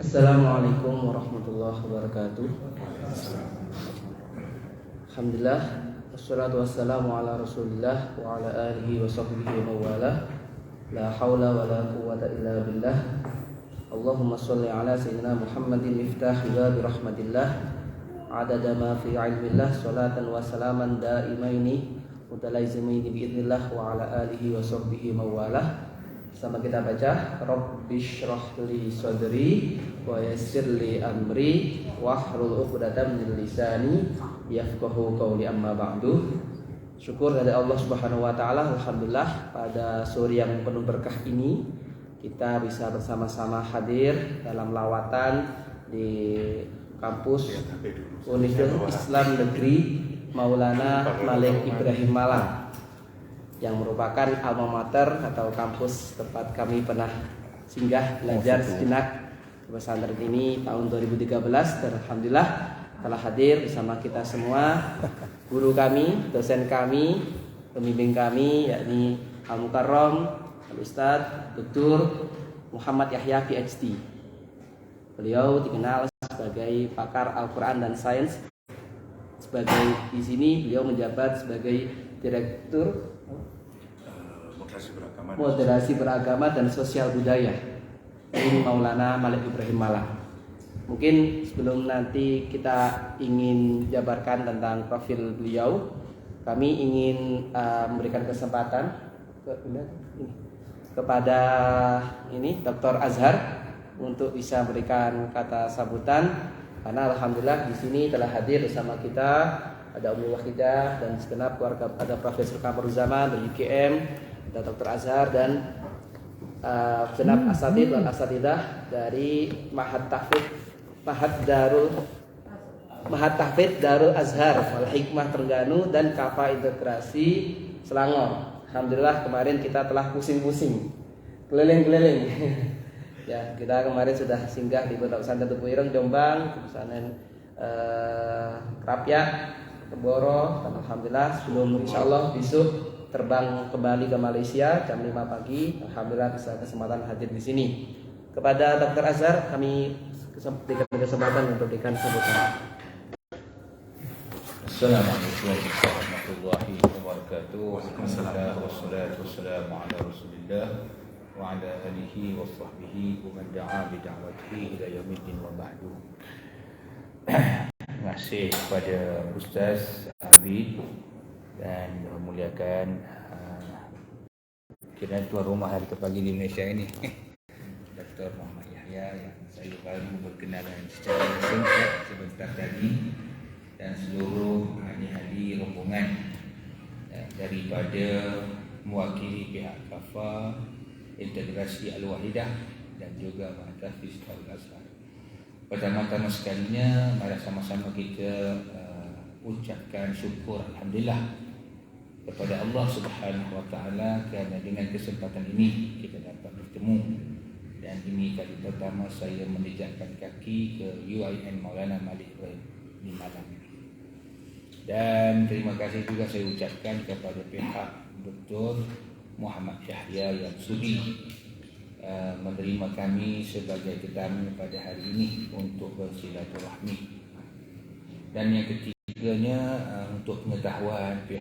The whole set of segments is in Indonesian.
Assalamualaikum warahmatullahi wabarakatuh. Alhamdulillah, wassalatu wassalamu ala rasulillah wa ala alihi wa sahbihi wa mawalah. La hawla wa la quwwata illa billah. Allahumma salli ala sayyidina Muhammadin miftahi babi rahmatillah, adada ma fi ilmillah, salatan wa salaman daimaini mutalaizimaini biidnillah wa ala alihi wa sahbihi wa mawalah. Sama kita baca Rabbishrah li sadri wa yassir li amri wahlul 'uqdatam min lisani yafqahu qawli, amma ba'du. Syukur dari Allah Subhanahu wa taala, alhamdulillah pada sore yang penuh berkah ini kita bisa bersama-sama hadir dalam lawatan di kampus Universitas Islam Negeri Maulana Malik Ibrahim Malang, yang merupakan alma mater atau kampus tempat kami pernah singgah belajar sejenak di pesantren ini tahun 2013, dan alhamdulillah telah hadir bersama kita semua guru kami, dosen kami, pembimbing kami, yakni Al-Mukarram Al-Ustadz Dr. Muhammad Yahya PhD. Beliau dikenal sebagai pakar Al-Quran dan Sains. Sebagai di sini beliau menjabat sebagai Direktur Moderasi Beragama dan Sosial Budaya di Maulana Malik Ibrahim Malang. Mungkin sebelum nanti kita ingin jabarkan tentang profil beliau, kami ingin memberikan kesempatan kepada Dr. Azhar untuk bisa memberikan kata sambutan, karena alhamdulillah di sini telah hadir bersama kita ada Ummi Wahidah dan segenap keluarga, ada Profesor Kamaruzzaman dari UGM, ada Dr. Azhar dan segenap asatidz dan asatidah dari Ma'had Tahfidz Darul Azhar Wal Hikmah Trengganu dan Kafa Integrasi Selangor. Alhamdulillah kemarin kita telah pusing-pusing, keliling-keliling. Ya, kita kemarin sudah singgah di Pondok Pesantren Tebu Ireng Jombang, pesantren Krapyak, Teboro, dan alhamdulillah sebelum insyaallah besok terbang kembali ke Malaysia jam 5 pagi. Alhamdulillah bisa kesempatan hadir di sini. Kepada Dr. Azhar kami berikan kesempatan untuk memberikan sambutan. Assalamualaikum warahmatullahi wabarakatuh. Wassalatu wassalamu ala Rasulillah wa ala alihi wa sahbihi wa man da'a bi da'watihi ila yaumiddin wa ba'du. Terima kasih kepada Ustaz Abid dan memuliakan kira tuan rumah hari pagi di Malaysia ini, Dr. Muhammad Yahya, yang saya baru berkenalan secara singkat sebentar tadi, dan seluruh ahli-ahli rombongan daripada mewakili pihak Kafa Integrasi Al-Wahidah dan juga Mahadafis Al-Azhar. Pertama-tama sekalinya, mari sama-sama kita ucapkan syukur alhamdulillah kepada Allah Subhanahu wa taala kerana dengan kesempatan ini kita dapat bertemu, dan ini kali pertama saya menjejakkan kaki ke UIN Maulana Malik Ibrahim di Malang. Dan terima kasih juga saya ucapkan kepada pihak Dr. Muhammad Yahya yang sudi menerima kami sebagai tetamu pada hari ini untuk bersilaturahmi. Dan yang ketiganya, untuk pengetahuan pihak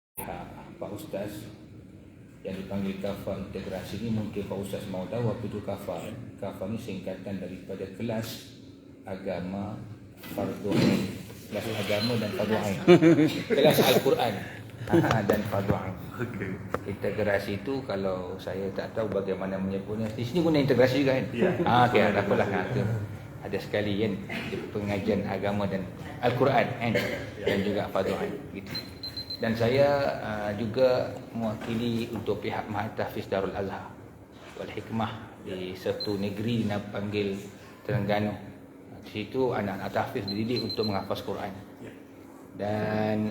Pak Ustaz yang dipanggil Kafa Integrasi ini, mungkin Pak Ustaz mau tahu apa itu Kafa. Kafa ini singkatan daripada kelas agama Fardhu Ain, kelas agama dan Fardhu Ain, kelas Al-Quran dan Fardhu Ain. Integrasi itu kalau saya tak tahu bagaimana menyebutnya. Di sini guna integrasi juga kan? Ya. Okey, tak apalah. Ada sekali kan pengajian agama dan Al-Quran dan juga Fardhu Ain gitu. Dan saya juga mewakili untuk pihak Ma'had Tahfidz Darul Azhar Wal Hikmah di satu negeri dipanggil Terengganu. Di situ anak-anak tahfiz dididik untuk menghafaz Quran. Dan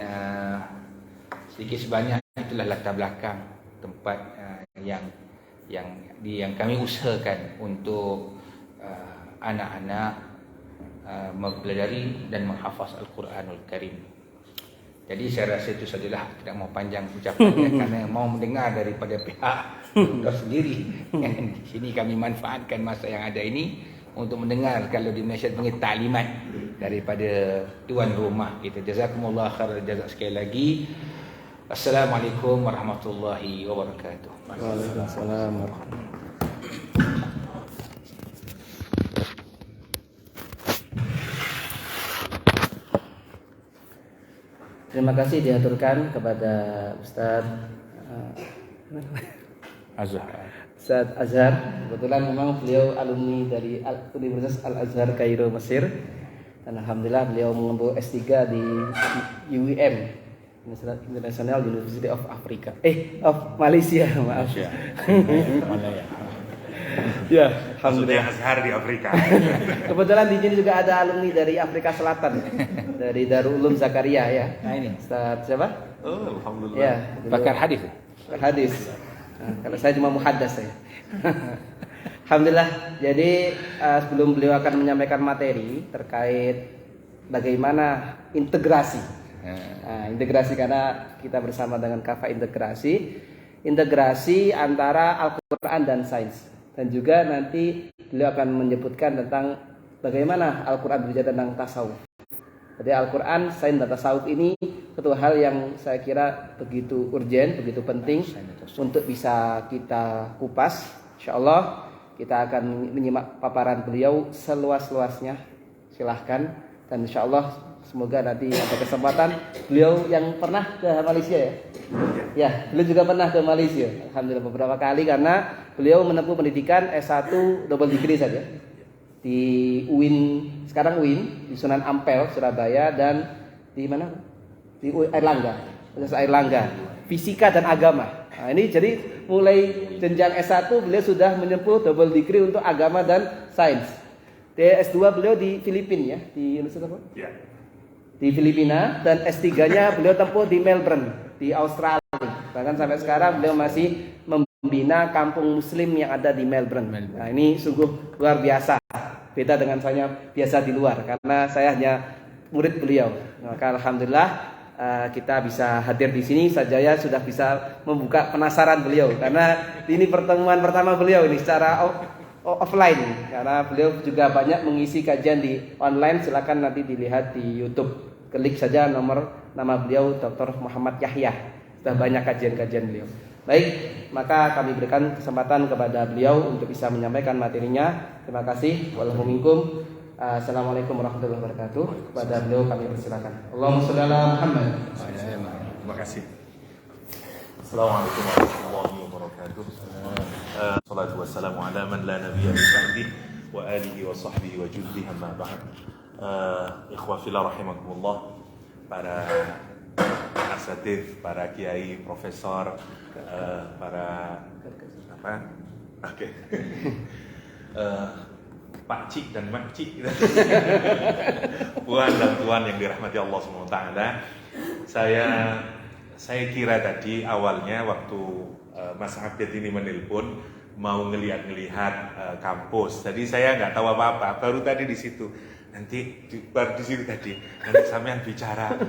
sedikit sebanyak itulah latar belakang tempat yang kami usahakan untuk anak-anak mempelajari dan menghafaz Al-Quranul Karim. Jadi saya rasa itu sajalah, tidak mau panjang ucapannya kerana mau mendengar daripada pihak doktor sendiri. Di sini kami manfaatkan masa yang ada ini untuk mendengar kalau di Malaysia panggil taklimat daripada tuan rumah kita. Jazakumullah khairan jazak sekali lagi. Assalamualaikum warahmatullahi wabarakatuh. Waalaikumsalam warahmatullahi. Terima kasih diaturkan kepada Ustadz Ustadz Azhar. Kebetulan memang beliau alumni dari Universitas Al-Azhar Kairo, Mesir. Dan alhamdulillah beliau mengemban S3 di UIM, International University of Africa. Of Malaysia, maaf. Ya, alhamdulillah. Azhar di Afrika. Kebetulan di sini juga ada alumni dari Afrika Selatan, dari Darul Ulum Zakaria ya. Nah ini Ustaz siapa? Oh, alhamdulillah. Ya, pakar hadis. Hadis. Nah, kalau saya cuma muhaddas saya. Alhamdulillah. Jadi sebelum beliau akan menyampaikan materi terkait bagaimana integrasi. Nah, integrasi karena kita bersama dengan Kafa integrasi antara Al-Quran dan sains. Dan juga nanti beliau akan menyebutkan tentang bagaimana Al-Quran berbicara tentang tasawuf. Jadi Al-Quran, sains dan tasawuf ini satu hal yang saya kira begitu urgent, begitu penting untuk bisa kita kupas. InsyaAllah kita akan menyimak paparan beliau seluas-luasnya. Silahkan. Dan InsyaAllah semoga nanti ada kesempatan. Beliau yang pernah ke Malaysia ya? Ya, beliau juga pernah ke Malaysia. Alhamdulillah beberapa kali karena beliau menempuh pendidikan S1 double degree saja di UIN, sekarang UIN di Sunan Ampel, Surabaya, dan di mana? Di Universitas Airlangga, fisika dan agama. Nah, ini jadi mulai jenjang S1 beliau sudah menempuh double degree untuk agama dan sains. S2 beliau di Filipina ya, di Universitas apa? Ya. Di Filipina, dan S3-nya beliau tempuh di Melbourne, di Australia. Bahkan sampai sekarang beliau masih membina kampung muslim yang ada di Melbourne. Nah, ini sungguh luar biasa. Beda dengan saya biasa di luar karena saya hanya murid beliau. Maka alhamdulillah kita bisa hadir di sini. Sajaya sudah bisa membuka penasaran beliau karena ini pertemuan pertama beliau ini secara offline, karena beliau juga banyak mengisi kajian di online. Silakan nanti dilihat di YouTube. Klik saja nama beliau Dr. Muhammad Yahya. Sudah banyak kajian-kajian beliau. Baik, maka kami berikan kesempatan kepada beliau untuk bisa menyampaikan materinya. Terima kasih. Wallahu minkum. Assalamualaikum warahmatullahi wabarakatuh. Kepada beliau kami persilakan. Allahumma shalli ala Muhammad. Terima kasih. Assalamualaikum warahmatullahi wabarakatuh. Salatu wassalamu ala man la nabiyya min ba'dih wa alihi wa sahbihi wa juldihi amma ba'd. Ikhwah fillah rahimakumullah, para asatidz, para kiai, profesor, para apa? Oke. Pak Cik dan Mak Cik, puan dan tuan yang dirahmati Allah SWT. Saya kira tadi awalnya waktu Mas Abid ini menelpon mau ngelihat kampus. Tadi saya nggak tahu apa-apa, baru tadi di situ. Baru di situ tadi nanti sampean bicara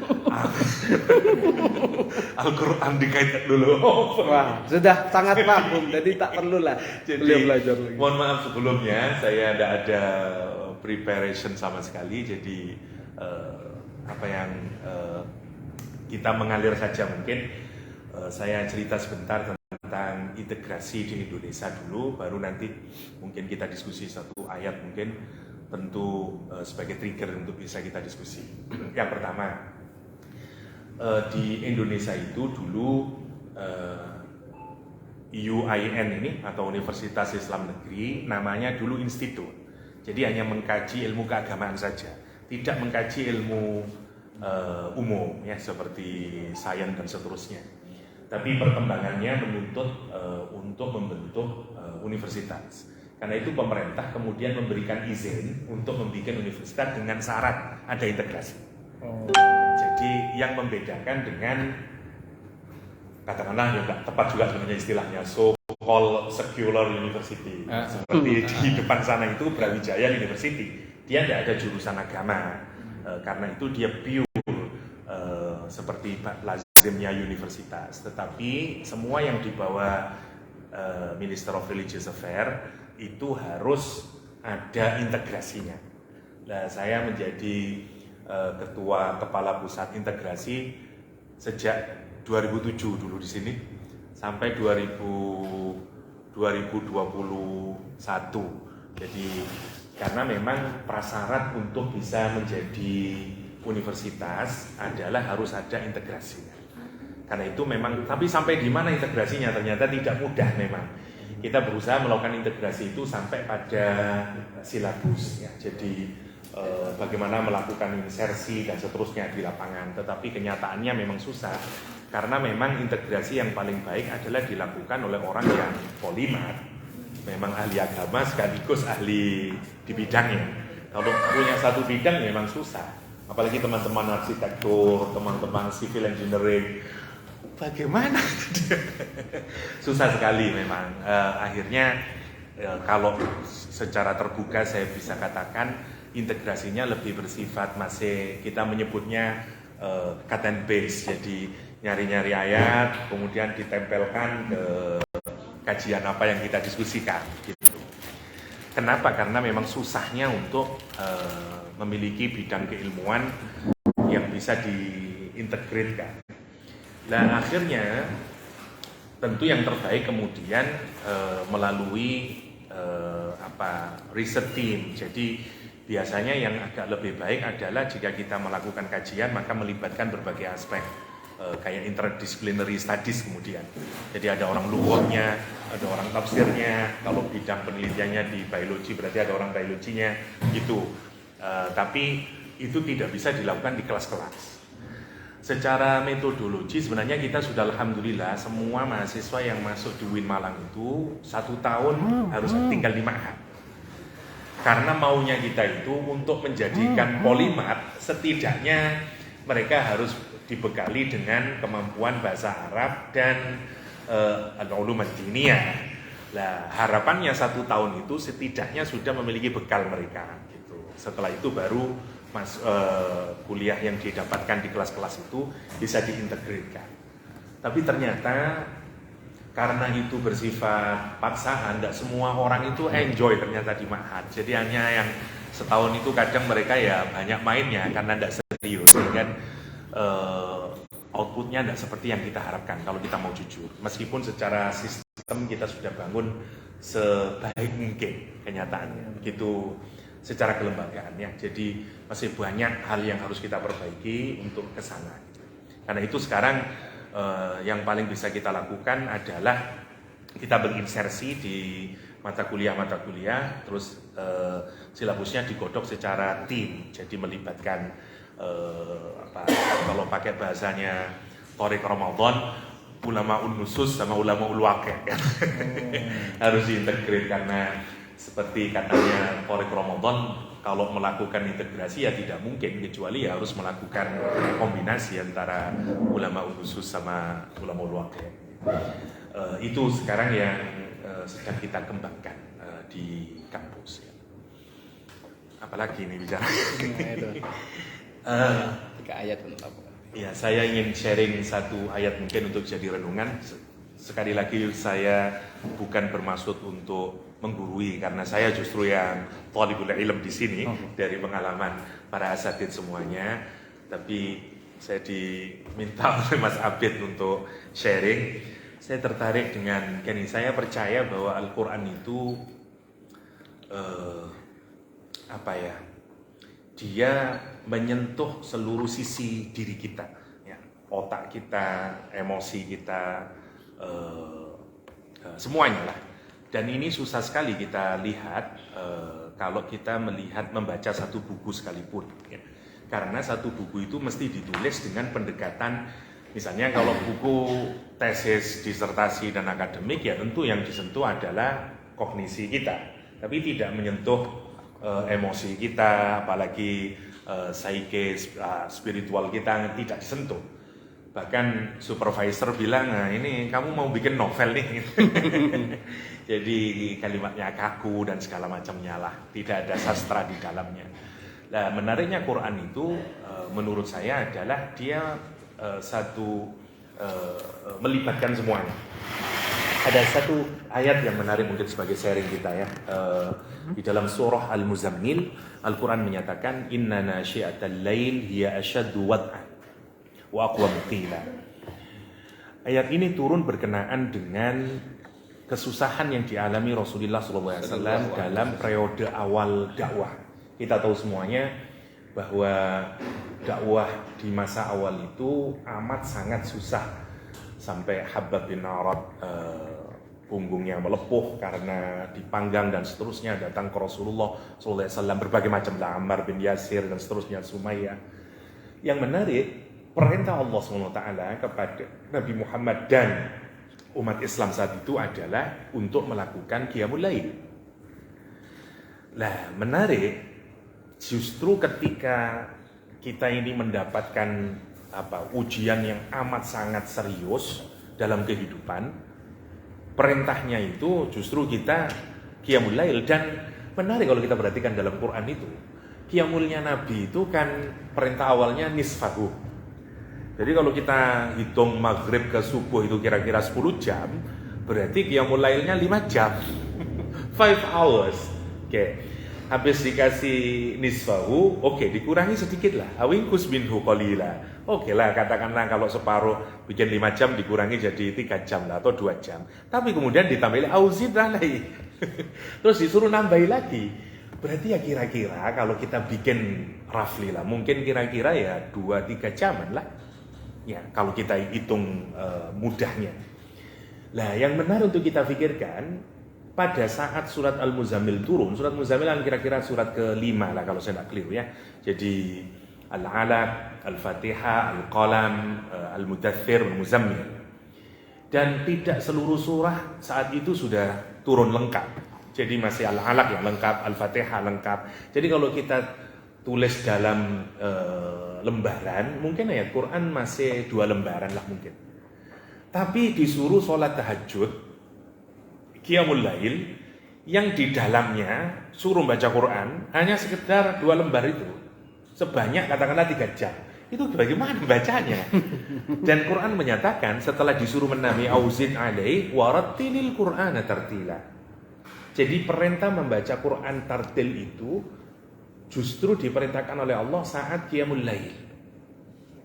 Al-Quran dikaitkan dulu. Wah, sudah sangat paham, jadi tak perlulah beliau belajar lagi. Mohon maaf sebelumnya, saya tidak ada preparation sama sekali. Jadi kita mengalir saja mungkin. Saya cerita sebentar tentang integrasi di Indonesia dulu, baru nanti mungkin kita diskusi satu ayat mungkin. Tentu sebagai trigger untuk bisa kita diskusi. Yang pertama, di Indonesia itu dulu UIN ini atau Universitas Islam Negeri namanya dulu institut. Jadi hanya mengkaji ilmu keagamaan saja, tidak mengkaji ilmu umum ya seperti sains dan seterusnya. Tapi perkembangannya menuntut untuk membentuk universitas. Karena itu pemerintah kemudian memberikan izin untuk membuat universitas dengan syarat ada integrasi. Jadi yang membedakan dengan katakanlah yang tidak tepat juga sebenarnya istilahnya so-called secular university. Seperti di depan sana itu Brawijaya University, dia tidak ada jurusan agama. Karena itu dia pure seperti lazimnya universitas. Tetapi semua yang dibawa Minister of Religious Affairs itu harus ada integrasinya. Nah, saya menjadi ketua kepala pusat integrasi sejak 2007 dulu di sini sampai 2021. Jadi karena memang prasyarat untuk bisa menjadi universitas adalah harus ada integrasinya. Karena itu memang, tapi sampai di mana integrasinya ternyata tidak mudah memang. Kita berusaha melakukan integrasi itu sampai pada silabus ya. Jadi bagaimana melakukan insersi dan seterusnya di lapangan. Tetapi kenyataannya memang susah karena memang integrasi yang paling baik adalah dilakukan oleh orang yang polimat, memang ahli agama sekaligus ahli di bidangnya. Kalau punya satu bidang memang susah. Apalagi teman-teman arsitektur, teman-teman civil engineering, bagaimana? Susah sekali memang. Akhirnya kalau secara terbuka saya bisa katakan integrasinya lebih bersifat masih kita menyebutnya cut and paste. Jadi nyari-nyari ayat kemudian ditempelkan ke kajian apa yang kita diskusikan gitu. Kenapa? Karena memang susahnya untuk memiliki bidang keilmuan yang bisa diintegrasikan. Dan akhirnya tentu yang terbaik kemudian melalui riset team. Jadi biasanya yang agak lebih baik adalah jika kita melakukan kajian maka melibatkan berbagai aspek kayak interdisciplinary studies kemudian. Jadi ada orang lughahnya, ada orang tafsirnya, kalau bidang penelitiannya di biologi berarti ada orang biologinya gitu. Tapi itu tidak bisa dilakukan di kelas-kelas. Secara metodologi sebenarnya kita sudah alhamdulillah semua mahasiswa yang masuk di UIN Malang itu 1 tahun harus tinggal di ma'had. Karena maunya kita itu untuk menjadikan polimat setidaknya mereka harus dibekali dengan kemampuan bahasa Arab dan al-ulum ad-diniyah. Nah, harapannya 1 tahun itu setidaknya sudah memiliki bekal mereka gitu. Setelah itu baru kuliah yang didapatkan di kelas-kelas itu bisa diintegrasikan. Tapi ternyata karena itu bersifat paksaan, tidak semua orang itu enjoy ternyata di ma'had. Jadi hanya yang setahun itu kadang mereka ya banyak mainnya karena tidak serius, sehingga outputnya tidak seperti yang kita harapkan kalau kita mau jujur. Meskipun secara sistem kita sudah bangun sebaik mungkin kenyataannya, begitu secara kelembagaan ya. Jadi masih banyak hal yang harus kita perbaiki untuk ke sana. Karena itu sekarang yang paling bisa kita lakukan adalah kita berinsersi di mata kuliah, terus silabusnya digodok secara tim. Jadi melibatkan kalau pakai bahasanya Thoriq Ramadan, ulama nusus sama ulama waqi' harus diintegrate karena seperti katanya Thoriq Ramadan, kalau melakukan integrasi ya tidak mungkin kecuali ya harus melakukan kombinasi antara ulama nusus sama ulama waqi'. Itu sekarang yang sedang kita kembangkan di kampus. Apalagi ini bicara. Tiga ayat untuk apa? Ya, saya ingin sharing satu ayat mungkin untuk jadi renungan. Sekali lagi saya bukan bermaksud untuk menggurui karena saya justru yang thalibul ilm di sini dari pengalaman para asatidz semuanya. Tapi saya diminta oleh Mas Abid untuk sharing. Saya tertarik dengan gini, saya percaya bahwa Al-Qur'an itu dia menyentuh seluruh sisi diri kita, ya, otak kita, emosi kita, semuanya lah. Dan ini susah sekali kita lihat kalau kita membaca satu buku sekalipun, ya. Karena satu buku itu mesti ditulis dengan pendekatan, misalnya kalau buku tesis, disertasi dan akademik ya tentu yang disentuh adalah kognisi kita, tapi tidak menyentuh emosi kita, apalagi psyche, spiritual kita tidak disentuh. Bahkan supervisor bilang, nah ini kamu mau bikin novel nih. Jadi kalimatnya kaku dan segala macamnya lah, tidak ada sastra di dalamnya. Nah, menariknya Quran itu menurut saya adalah dia melibatkan semuanya. Ada satu ayat yang menarik mungkin sebagai sharing kita ya. Di dalam surah Al-Muzammil, Al-Quran menyatakan inna nasyi'atal lail hiya asyaddu wad'an wa aqwamu qila. Ayat ini turun berkenaan dengan kesusahan yang dialami Rasulullah SAW dalam periode awal dakwah. Kita tahu semuanya bahwa dakwah di masa awal itu amat sangat susah, sampai Habbab bin Arad punggungnya melepuh karena dipanggang dan seterusnya, datang ke Rasulullah SAW berbagai macam, Ammar bin Yasir dan seterusnya, Sumayyah. Yang menarik, perintah Allah SWT kepada Nabi Muhammad dan umat Islam saat itu adalah untuk melakukan Qiyamul Lail. Nah, menarik, justru ketika kita ini mendapatkan ujian yang amat sangat serius dalam kehidupan, perintahnya itu justru kita Qiyamul Lail. Dan menarik kalau kita perhatikan dalam Quran itu, Qiyamulnya Nabi itu kan perintah awalnya nisfahu. Jadi kalau kita hitung maghrib ke subuh itu kira-kira 10 jam, berarti Qiyamul Lailnya 5 jam. 5 hours. Oke. Habis dikasih nisfahu, oke, dikurangi sedikit lah. Awingkus minhu qalila. Oke lah, katakanlah kalau separuh bikin 5 jam dikurangi jadi 3 jam lah atau 2 jam. Tapi kemudian ditambahin auzid alai. Terus disuruh nambahi lagi. Berarti ya kira-kira kalau kita bikin roughly lah, mungkin kira-kira ya 2-3 jaman lah. Ya, kalau kita hitung mudahnya. Nah, yang benar untuk kita pikirkan, pada saat surat Al-Muzammil turun, surat Muzammil kan kira-kira surat ke-5 lah kalau saya tidak keliru ya. Jadi Al-Alaq, Al-Fatihah, Al-Qalam, Al-Mudaththir, Al-Muzammil. Dan tidak seluruh surah saat itu sudah turun lengkap. Jadi masih Al-Alaq yang lengkap, Al-Fatihah lengkap. Jadi kalau kita tulis dalam lembaran, mungkin ayat Quran masih 2 lembaran lah mungkin. Tapi disuruh sholat tahajud, Qiyamul Lail, yang di dalamnya suruh baca Quran hanya sekedar 2 lembar itu, sebanyak katakanlah 3 jam. Itu bagaimana bacanya? Dan Quran menyatakan setelah disuruh menami auzid alai warattilil Qur'ana tartila. Jadi perintah membaca Quran tartil itu justru diperintahkan oleh Allah saat Qiyamul Lail.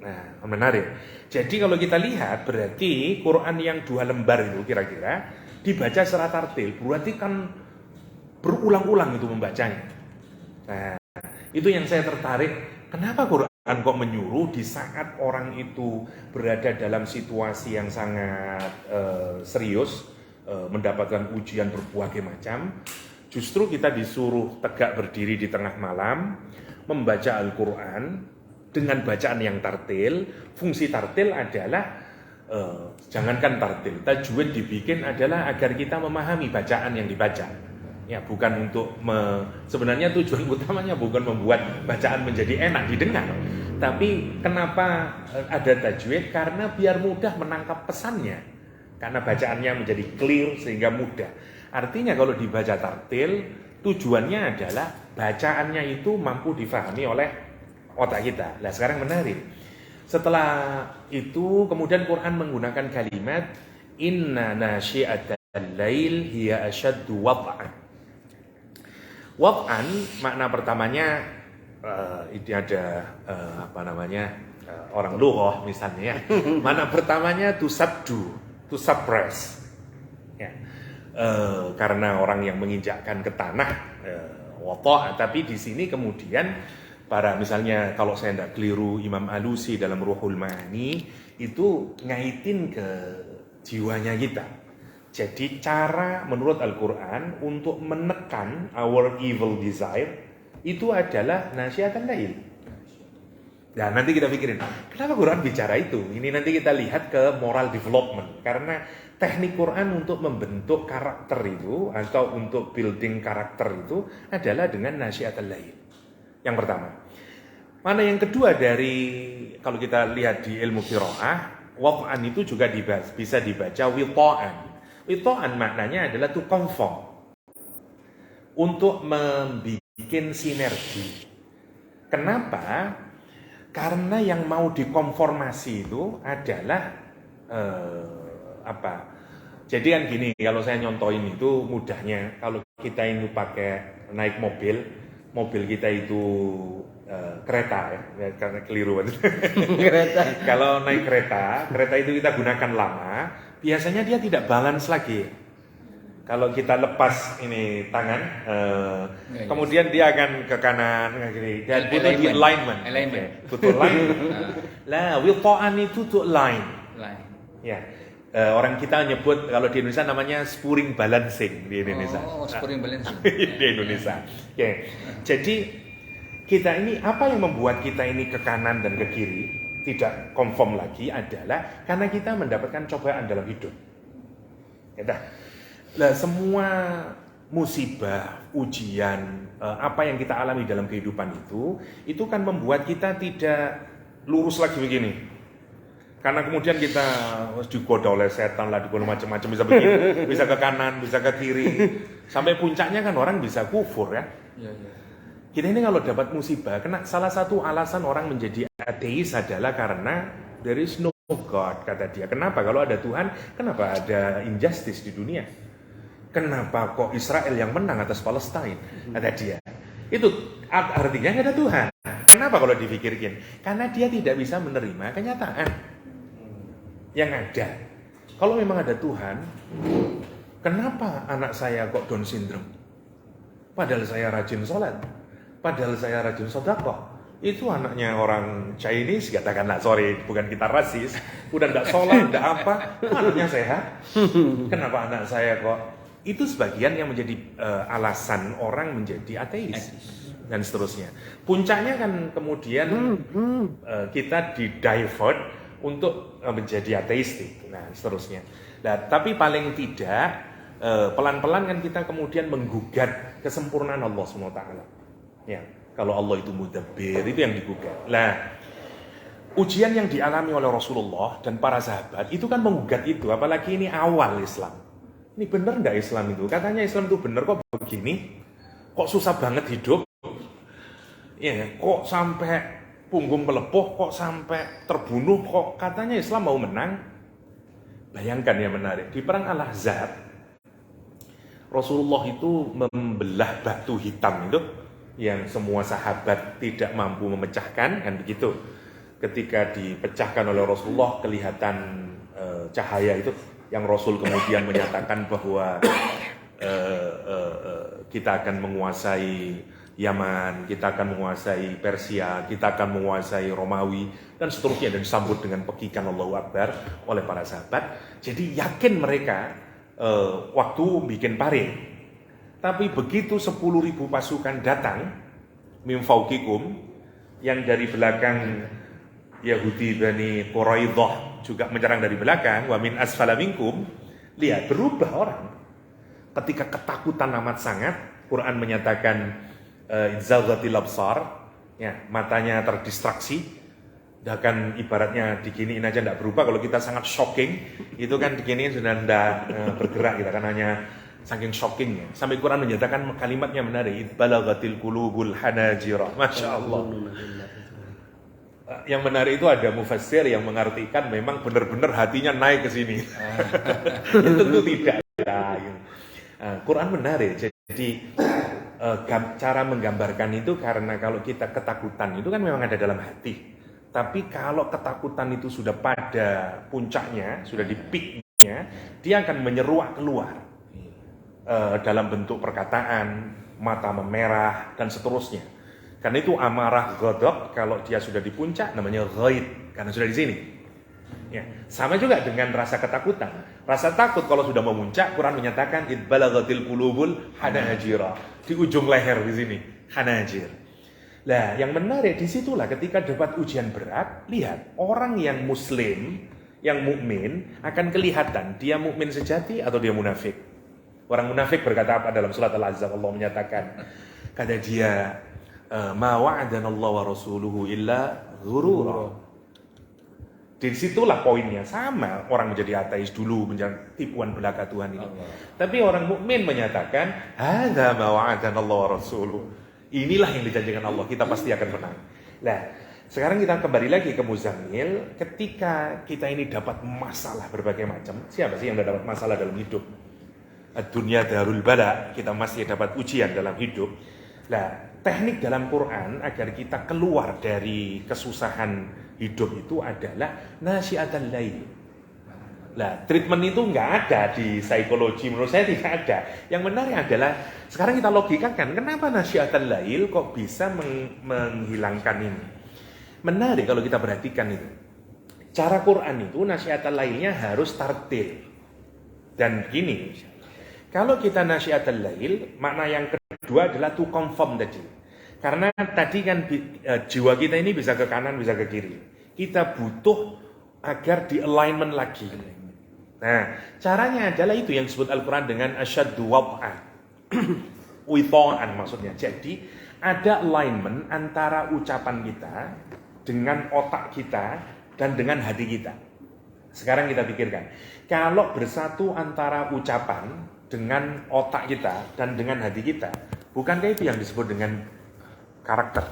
Nah, menarik. Jadi kalau kita lihat, berarti Quran yang 2 lembar itu kira-kira dibaca secara tartil, berarti kan berulang-ulang itu membacanya. Nah, itu yang saya tertarik. Kenapa Quran kok menyuruh di saat orang itu berada dalam situasi yang sangat serius, mendapatkan ujian berbagai macam, justru kita disuruh tegak berdiri di tengah malam, membaca Al-Quran dengan bacaan yang tartil. Fungsi tartil adalah jangankan tartil, tajwid dibikin adalah agar kita memahami bacaan yang dibaca. Ya, bukan untuk sebenarnya tujuan utamanya bukan membuat bacaan menjadi enak didengar. Tapi kenapa ada tajwid? Karena biar mudah menangkap pesannya. Karena bacaannya menjadi clear sehingga mudah. Artinya kalau dibaca tartil, tujuannya adalah bacaannya itu mampu difahami oleh otak kita. Nah, sekarang menarik. Setelah itu kemudian Quran menggunakan kalimat inna nasyi'atal lail hiya asyaddu wad'an. Wad'an makna pertamanya ini ada orang lughah misalnya ya. Makna pertamanya to subdue, to suppress. Ya. Karena orang yang menginjakkan ke tanah wata', tapi di sini kemudian para misalnya kalau saya tidak keliru Imam Alusi dalam Ruhul Ma'ani itu ngaitin ke jiwanya kita. Jadi cara menurut Al-Quran untuk menekan our evil desire itu adalah nasyi'atal lail. Nah, nanti kita pikirin kenapa Quran bicara itu. Ini nanti kita lihat ke moral development. Karena teknik Quran untuk membentuk karakter itu atau untuk building karakter itu adalah dengan nasyi'atal lail. Yang pertama. Mana yang kedua dari kalau kita lihat di ilmu qiraah, wad'an itu juga bisa dibaca wita'an. Wita'an maknanya adalah to conform. Untuk membuat sinergi. Kenapa? Karena yang mau dikonformasi itu adalah Jadi kan gini, kalau saya nyontohin itu mudahnya, kalau kita ini pakai naik mobil kita itu kereta ya, karena keliru. Kereta. Kalau naik kereta itu kita gunakan lama, biasanya dia tidak balance lagi. Kalau kita lepas ini tangan, kemudian dia akan ke kanan kayak gini. Dan butuh di alignment. Butuh alignment. Lah, wiltoan itu tuh line. Ya. Orang kita nyebut kalau di Indonesia namanya spurring balancing di Indonesia. Oh, spurring balancing. Di Indonesia. Oke. Jadi kita ini apa yang membuat kita ini ke kanan dan ke kiri tidak konform lagi adalah karena kita mendapatkan cobaan dalam hidup. Ya, nah, semua musibah, ujian, apa yang kita alami dalam kehidupan itu kan membuat kita tidak lurus lagi begini. Karena kemudian kita digoda oleh setan lah, digoda macam-macam, bisa begini, bisa ke kanan, bisa ke kiri, sampai puncaknya kan orang bisa kufur ya. Kita ini kalau dapat musibah, salah satu alasan orang menjadi ateis adalah karena there is no God, kata dia. Kenapa? Kalau ada Tuhan, kenapa ada injustice di dunia? Kenapa kok Israel yang menang atas Palestina? Kata dia. Itu artinya nggak ada Tuhan. Kenapa kalau dipikirkan? Karena dia tidak bisa menerima kenyataan yang ada. Kalau memang ada Tuhan, kenapa anak saya kok Down syndrome? Padahal saya rajin sholat, padahal saya rajin sedekah. Itu anaknya orang Chinese, katakanlah, sorry, bukan kita rasis, udah enggak sholat, enggak apa, anaknya sehat. Kenapa anak saya kok? Itu sebagian yang menjadi alasan orang menjadi ateis dan seterusnya. Puncaknya kan kemudian kita di-divert untuk menjadi ateistik, nah seterusnya. Nah, tapi paling tidak pelan-pelan kan kita kemudian menggugat kesempurnaan Allah SWT. Ya, kalau Allah itu mudabbir, itu yang digugat. Nah, ujian yang dialami oleh Rasulullah dan para sahabat itu kan menggugat itu, apalagi ini awal Islam. Ini benar nggak Islam itu? Katanya Islam itu benar, kok begini? Kok susah banget hidup? Ya, kok sampai punggung melepuh, kok sampai terbunuh, kok katanya Islam mau menang. Bayangkan yang menarik, di perang Al-Ahzab Rasulullah itu membelah batu hitam itu yang semua sahabat tidak mampu memecahkan, kan begitu. Ketika dipecahkan oleh Rasulullah kelihatan cahaya itu, yang Rasul kemudian menyatakan bahwa kita akan menguasai Yaman, kita akan menguasai Persia, kita akan menguasai Romawi, dan seterusnya, dan disambut dengan pekikan Allahu Akbar oleh para sahabat. Jadi yakin mereka waktu bikin paring. Tapi begitu 10.000 pasukan datang, min fauqikum, yang dari belakang Yahudi Bani Quraidah juga menyerang dari belakang, wa min asfala minkum, lihat berubah orang. Ketika ketakutan amat sangat, Quran menyatakan idzaghatil absar, ya, matanya terdistraksi. Dan ibaratnya diginiin aja tidak berubah. Kalau kita sangat shocking, itu kan diginiin sudah tidak bergerak, kita kan hanya saking shockingnya. Sampai Quran menyatakan kalimatnya menarik, balaghatil qulubul hanajira. Masya Allah. Yang menarik itu ada mufassir yang mengartikan memang benar-benar hatinya naik ke sini. Tentu tidak. Quran menarik. Jadi cara menggambarkan itu karena kalau kita ketakutan itu kan memang ada dalam hati. Tapi kalau ketakutan itu sudah pada puncaknya, sudah di peaknya, dia akan menyeruak keluar dalam bentuk perkataan, mata memerah dan seterusnya. Karena itu amarah ghadab kalau dia sudah di puncak namanya ghaid karena sudah di sini. Ya, sama juga dengan rasa ketakutan. Rasa takut kalau sudah memuncak, Quran menyatakan idbalaghatil qulubul hanajira, di ujung leher di sini, hanajir. Nah, yang menarik disitulah ketika dapat ujian berat, lihat orang yang muslim, yang mukmin akan kelihatan dia mukmin sejati atau dia munafik. Orang munafik berkata apa dalam surat Al-Ahzab? Allah menyatakan, kata dia, ma wa'adanallahu wa rasuluhu illa ghurura. Disitulah poinnya, sama orang menjadi ateis dulu, menjadi tipuan belaka Tuhan ini. Tapi orang mukmin menyatakan, hadza ma wa'adanallahu wa rasuluhu. Inilah yang dijanjikan Allah, kita pasti akan menang. Nah, Sekarang kita kembali lagi ke Muzammil. Ketika kita ini dapat masalah berbagai macam, siapa sih yang tidak dapat masalah dalam hidup? Dunia darul bala, kita masih dapat ujian dalam hidup. Nah, teknik dalam Quran agar kita keluar dari kesusahan hidup itu adalah nasyiatal lail. Nah, treatment itu nggak ada di psikologi, menurut saya tidak ada. Yang menarik adalah sekarang kita logikakan, kenapa nasyiatal lail kok bisa menghilangkan ini? Menarik kalau kita perhatikan itu. Cara Quran itu nasyiatal lailnya harus tartil. Dan gini, kalau kita nasyiatal lail, makna yang kedua adalah to conform tadi. Karena tadi kan jiwa kita ini bisa ke kanan, bisa ke kiri. Kita butuh agar di alignment lagi. Nah, caranya adalah itu yang disebut Al-Quran dengan asyaddu wad'an. Witha'an maksudnya. Jadi, ada alignment antara ucapan kita dengan otak kita dan dengan hati kita. Sekarang kita pikirkan. Kalau bersatu antara ucapan dengan otak kita dan dengan hati kita, bukankah itu yang disebut dengan karakter?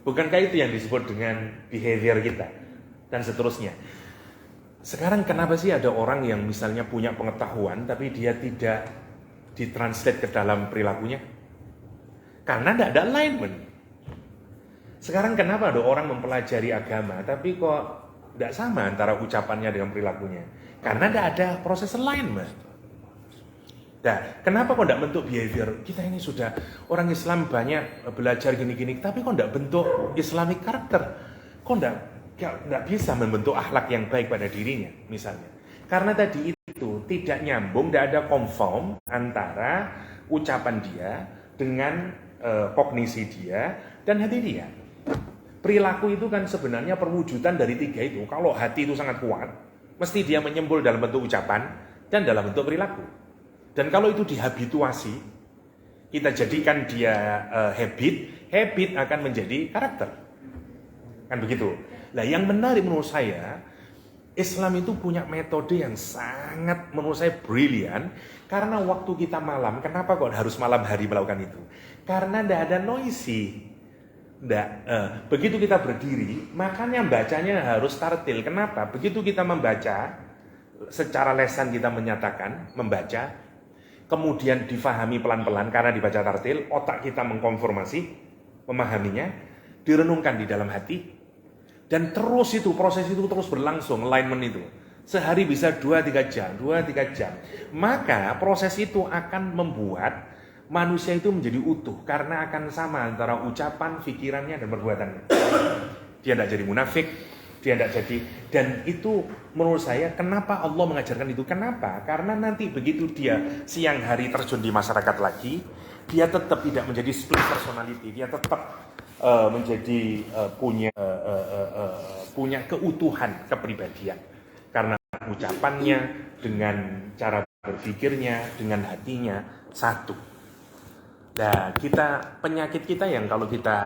Bukankah itu yang disebut dengan behavior kita? Dan seterusnya. Sekarang kenapa sih ada orang yang misalnya punya pengetahuan tapi dia tidak ditranslate ke dalam perilakunya? Karena tidak ada alignment. Sekarang kenapa ada orang mempelajari agama tapi kok tidak sama antara ucapannya dengan perilakunya? Karena tidak ada proses alignment. Nah, kenapa kok tidak bentuk behavior? Kita ini sudah orang Islam banyak belajar gini-gini, tapi kok tidak bentuk Islamic karakter? Kok tidak bisa membentuk akhlak yang baik pada dirinya, misalnya. Karena tadi itu tidak nyambung, tidak ada conform antara ucapan dia dengan kognisi dia dan hati dia. Perilaku itu kan sebenarnya perwujudan dari tiga itu. Kalau hati itu sangat kuat, mesti dia menyembul dalam bentuk ucapan dan dalam bentuk perilaku. Dan kalau itu dihabituasi, kita jadikan dia habit akan menjadi karakter. Kan begitu. Nah, yang menarik menurut saya, Islam itu punya metode yang sangat menurut saya brilian. Karena waktu kita malam, kenapa kok harus malam hari melakukan itu? Karena tidak ada noisy. Begitu kita berdiri, makanya bacanya harus tartil. Kenapa? Begitu kita membaca, secara lesan kita menyatakan, membaca, kemudian difahami pelan-pelan karena dibaca tartil, otak kita mengkonfirmasi, memahaminya, direnungkan di dalam hati, dan terus itu, proses itu terus berlangsung, alignment itu. Sehari bisa 2-3 jam. Maka proses itu akan membuat manusia itu menjadi utuh karena akan sama antara ucapan, pikirannya, dan perbuatannya. Dia tidak jadi munafik, dia tidak jadi. Dan itu menurut saya kenapa Allah mengajarkan itu? Kenapa? Karena nanti begitu dia siang hari terjun di masyarakat lagi, dia tetap tidak menjadi split personality. Dia tetap menjadi punya keutuhan kepribadian. Karena ucapannya dengan cara berpikirnya, dengan hatinya satu. Nah, penyakit kita yang kalau kita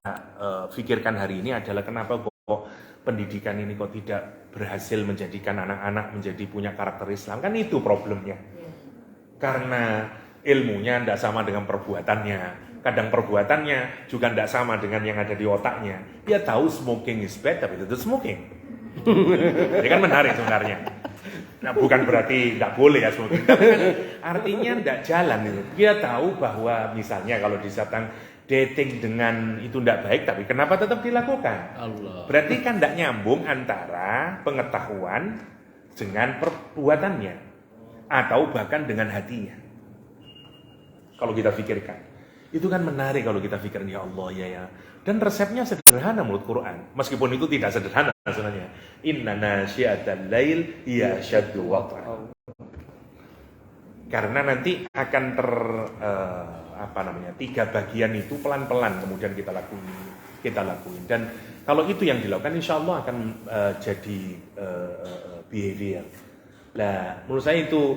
pikirkan hari ini adalah kenapa kok pendidikan ini kok tidak berhasil menjadikan anak-anak menjadi punya karakter Islam. Kan itu problemnya. Karena ilmunya tidak sama dengan perbuatannya. Kadang perbuatannya juga tidak sama dengan yang ada di otaknya. Dia tahu smoking is bad, tapi itu smoking. Jadi kan menarik sebenarnya. Nah, bukan berarti tidak boleh ya smoking, tapi kan artinya tidak jalan itu. Dia tahu bahwa misalnya kalau disatang dating dengan itu tidak baik, tapi kenapa tetap dilakukan? Allah. Berarti kan tidak nyambung antara pengetahuan dengan perbuatannya, atau bahkan dengan hatinya. Kalau kita pikirkan, itu kan menarik kalau kita pikirkan, ya Allah ya. Dan resepnya sederhana menurut Quran, meskipun itu tidak sederhana sebenarnya. Inna nasyiatal lail hiya asyaddu wad'an. Karena nanti akan tiga bagian itu pelan-pelan kemudian kita lakuin. Dan kalau itu yang dilakukan, insya Allah akan jadi behavior. Nah, menurut saya itu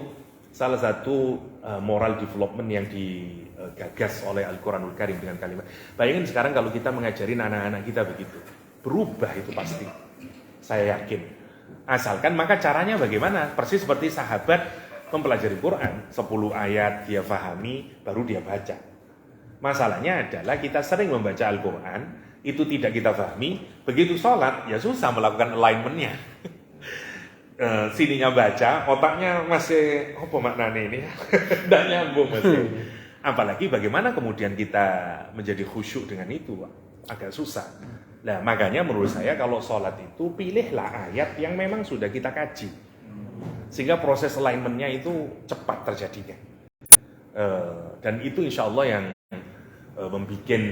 salah satu moral development yang digagas oleh Al-Quranul Karim dengan kalimat. Bayangin sekarang kalau kita mengajarin anak-anak kita begitu, berubah itu pasti. Saya yakin. Asalkan maka caranya bagaimana? Persis seperti sahabat mempelajari Quran, 10 ayat dia fahami, baru dia baca. Masalahnya adalah kita sering membaca Al-Quran, itu tidak kita pahami, begitu sholat ya susah melakukan alignment-nya. Sininya baca, otaknya masih apa maknanya ini? Tidak nyambung masih. Apalagi bagaimana kemudian kita menjadi khusyuk dengan itu, agak susah. Nah, makanya menurut saya kalau sholat itu pilihlah ayat yang memang sudah kita kaji, sehingga proses alignment-nya itu cepat terjadinya. Dan itu insya Allah yang membuat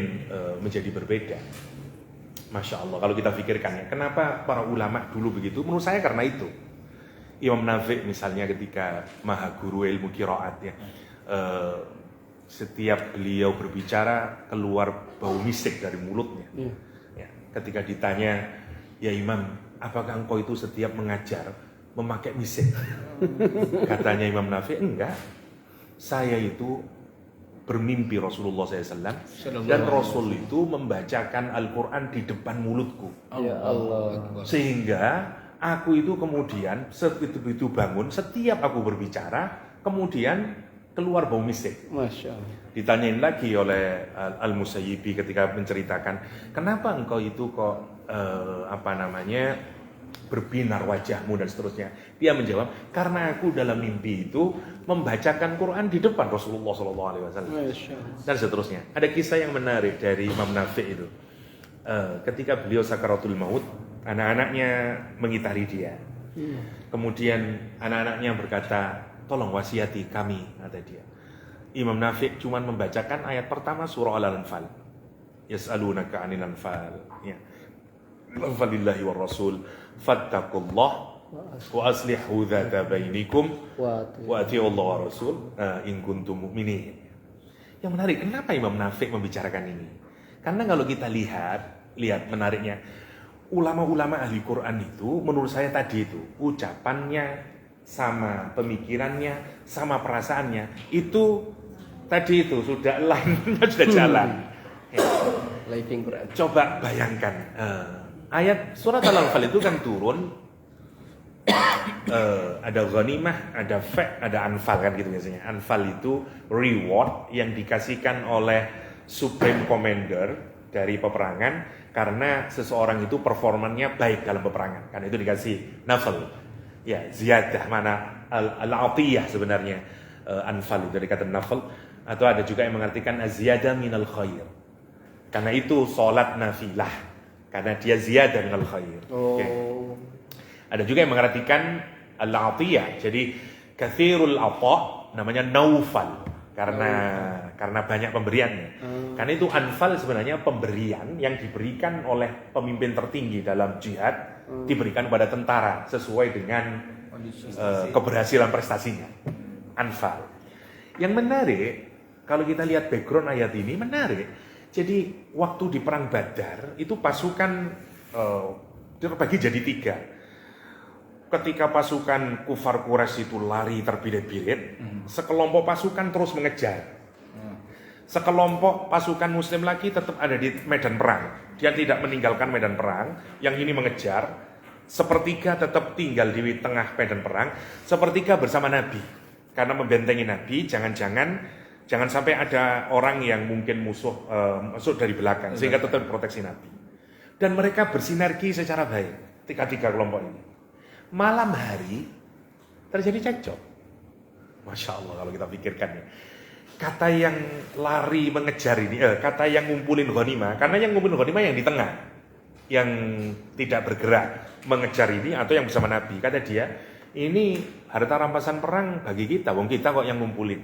menjadi berbeda. Masya Allah, kalau kita pikirkan ya, kenapa para ulama dulu begitu? Menurut saya karena itu. Imam Nafi misalnya ketika maha guru ilmu qiraat ya, setiap beliau berbicara keluar bau misik dari mulutnya. Ya, ketika ditanya, ya Imam, apakah engkau itu setiap mengajar memakai misik? Katanya Imam Nafi, enggak. Saya itu bermimpi Rasulullah SAW dan Rasul itu membacakan Al-Quran di depan mulutku. Ya Allah. Sehingga aku itu kemudian begitu bangun, setiap aku berbicara, kemudian keluar bau misik. Masya Allah. Ditanyain lagi oleh Al-Musayyibi ketika menceritakan, kenapa engkau itu kok berbinar wajahmu dan seterusnya. Dia menjawab, karena aku dalam mimpi itu membacakan Quran di depan Rasulullah SAW dan seterusnya. Ada kisah yang menarik dari Imam Nafi itu. Ketika beliau sakaratul maut, anak-anaknya mengitari dia. Kemudian anak-anaknya berkata, tolong wasiati kami, kata dia. Imam Nafi cuma membacakan ayat pertama surah Al-Anfal. Yas'alunaka 'anil anfal. Ya. Falillahi war rasul fattaqullah wa aslihu dzata bainikum wa atiiu Allah wa rasul in kuntum mu'minin. Yang menarik, kenapa Imam Nafi membicarakan ini? Karena kalau kita lihat menariknya, ulama-ulama ahli Quran itu menurut saya tadi itu ucapannya sama pemikirannya sama perasaannya itu tadi itu sudah line-nya sudah jalan. Living Quran. Coba bayangkan ayat surat Al-Anfal itu kan turun ada ghanimah, ada ada anfal kan gitu biasanya. Anfal itu reward yang dikasihkan oleh Supreme Commander dari peperangan karena seseorang itu performanya baik dalam peperangan. Karena itu dikasih nafal. Ya, ziyadah mana al-atiyah sebenarnya. Anfal itu dari kata nafal, atau ada juga yang mengartikan aziyadah minal khair. Karena itu salat nafilah. Karena dia ziyadah minal khair. Okay. Ada juga yang mengartikan al-atiyah. Jadi kathirul ata namanya naufal. Karena banyak pemberiannya. Karena itu anfal sebenarnya pemberian yang diberikan oleh pemimpin tertinggi dalam jihad diberikan kepada tentara sesuai dengan keberhasilan prestasinya. Anfal. Yang menarik kalau kita lihat background ayat ini menarik. Jadi waktu di perang Badar itu pasukan terbagi jadi 3. Ketika pasukan kufar Quraisy itu lari terbirit-birit, sekelompok pasukan terus mengejar. Sekelompok pasukan muslim lagi tetap ada di medan perang. Dia tidak meninggalkan medan perang, yang ini mengejar. Sepertiga tetap tinggal di tengah medan perang, sepertiga bersama Nabi. Karena membentengi Nabi, jangan sampai ada orang yang mungkin musuh masuk dari belakang, sehingga tetap proteksi Nabi. Dan mereka bersinergi secara baik, 3 kelompok ini. Malam hari terjadi cekcok. Masya Allah kalau kita pikirkan ya. Kata yang lari mengejar ini, kata yang ngumpulin ghanimah, karena yang ngumpulin ghanimah yang di tengah, yang tidak bergerak mengejar ini atau yang bersama Nabi. Kata dia, ini harta rampasan perang bagi kita, wong kita kok yang ngumpulin.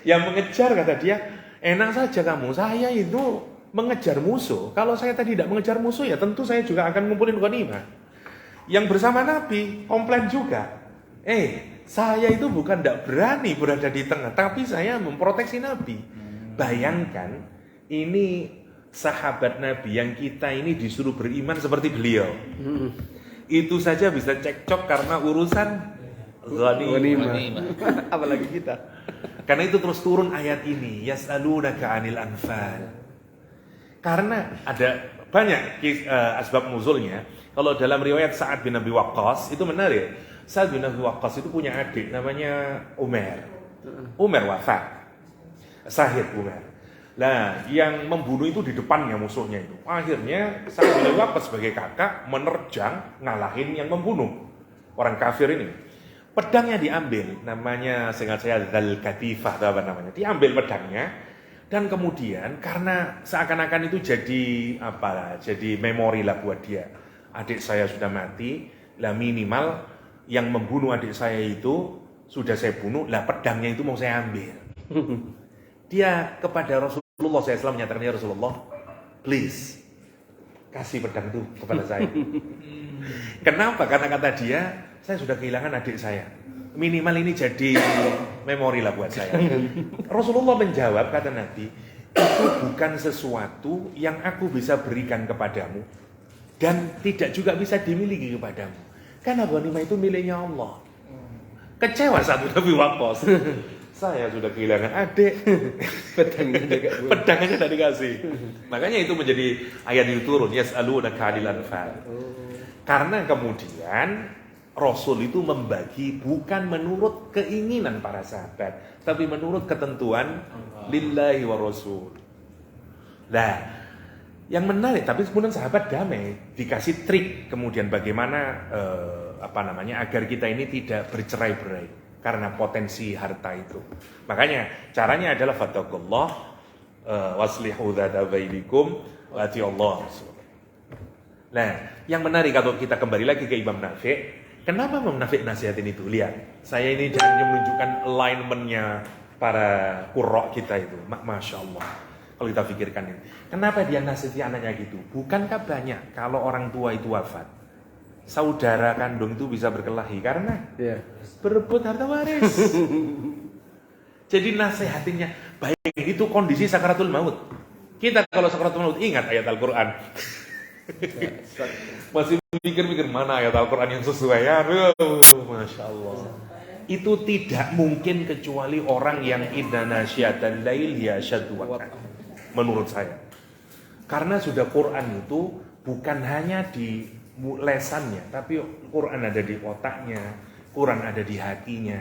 Yang mengejar kata dia, enak saja kamu, saya itu mengejar musuh. Kalau saya tadi tidak mengejar musuh ya tentu saya juga akan ngumpulin ghanimah. Yang bersama Nabi komplain juga. Saya itu bukan tidak berani berada di tengah, tapi saya memproteksi Nabi. Bayangkan, ini sahabat Nabi yang kita ini disuruh beriman seperti beliau. Itu saja bisa cekcok karena urusan ghanimah. Apalagi kita. Karena itu terus turun ayat ini, yas'alunaka 'anil anfal. Karena ada banyak asbab nuzulnya. Kalau dalam riwayat Sa'ad bin Abi Waqqas itu menarik. Sa'ad bin Abi Waqqas itu punya adik namanya Umar. Umar wafat. Sahid Umar. Nah, yang membunuh itu di depannya musuhnya itu. Akhirnya Sa'ad bin Abi Waqqas sebagai kakak menerjang ngalahin yang membunuh orang kafir ini. Pedangnya diambil, namanya seingat saya Dzal-Katifah atau apa namanya. Diambil pedangnya dan kemudian karena seakan-akan itu jadi memori lah buat dia. Adik saya sudah mati, lah minimal yang membunuh adik saya itu sudah saya bunuh, lah pedangnya itu mau saya ambil. Dia kepada Rasulullah SAW menyatakan, ya Rasulullah, please kasih pedang itu kepada saya. Kenapa? Karena kata dia, saya sudah kehilangan adik saya. Minimal ini jadi memori lah buat saya. Rasulullah menjawab, kata Nabi, itu bukan sesuatu yang aku bisa berikan kepadamu dan tidak juga bisa dimiliki kepadamu. Karena ghanimah itu miliknya Allah. Kecewa Sa'ad bin Abi Waqqas. Saya sudah kehilangan adik, pedangnya tidak dikasih. Makanya itu menjadi ayat itu turun, yas'alunaka 'anil anfal. Karena kemudian Rasul itu membagi bukan menurut keinginan para sahabat, tapi menurut ketentuan lillahi wa rasul. Nah, yang menarik, tapi kemudian sahabat damai, dikasih trik kemudian bagaimana agar kita ini tidak bercerai-berai karena potensi harta itu. Makanya caranya adalah fattaqullah waslihu dzata bainikum wa atiullah. Nah, yang menarik kalau kita kembali lagi ke Imam Nafi', kenapa Imam Nafi' nasihatin itu? Lihat, saya ini hanya menunjukkan alignment-nya para qurra kita itu. Masya Allah. Kalau kita pikirkan ini, kenapa dia nasihati anaknya gitu? Bukankah banyak kalau orang tua itu wafat, saudara kandung itu bisa berkelahi karena berebut harta waris. Jadi nasihatinnya baik itu kondisi sakaratul maut. Kita kalau sakaratul maut ingat ayat Al-Quran. Masih mikir-mikir mana ayat Al-Quran yang sesuai ya. Masya Allah. Itu tidak mungkin kecuali orang yang inna nasyatan lail yashadu waqan. Menurut saya. Karena sudah Quran itu bukan hanya di lesannya, tapi Quran ada di otaknya, Quran ada di hatinya.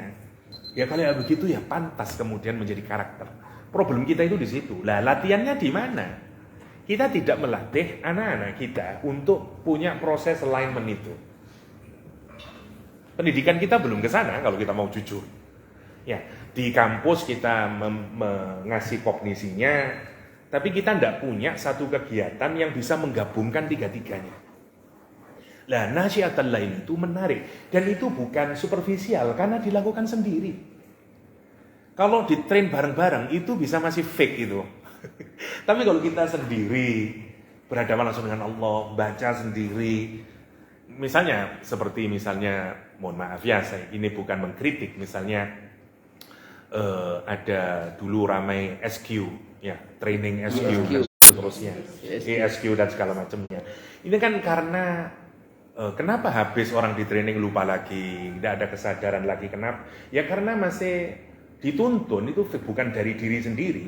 Ya kalau begitu ya pantas kemudian menjadi karakter. Problem kita itu di situ. Lah latihannya di mana? Kita tidak melatih anak-anak kita untuk punya proses alignment itu. Pendidikan kita belum ke sana kalau kita mau jujur. Ya, di kampus kita mengasih kognisinya, tapi kita tidak punya satu kegiatan yang bisa menggabungkan tiga-tiganya. Nah, nasyiatul lail itu menarik dan itu bukan superficial karena dilakukan sendiri. Kalau ditrain bareng-bareng itu bisa masih fake itu. Tapi kalau kita sendiri berhadapan langsung dengan Allah, baca sendiri, misalnya mohon maaf ya, ini bukan mengkritik, misalnya ada dulu ramai SQ, ya training SQ dan seterusnya, ESQ dan segala macamnya. Ini kan karena kenapa habis orang di training lupa lagi, tidak ada kesadaran lagi, kenapa? Ya karena masih dituntun itu bukan dari diri sendiri.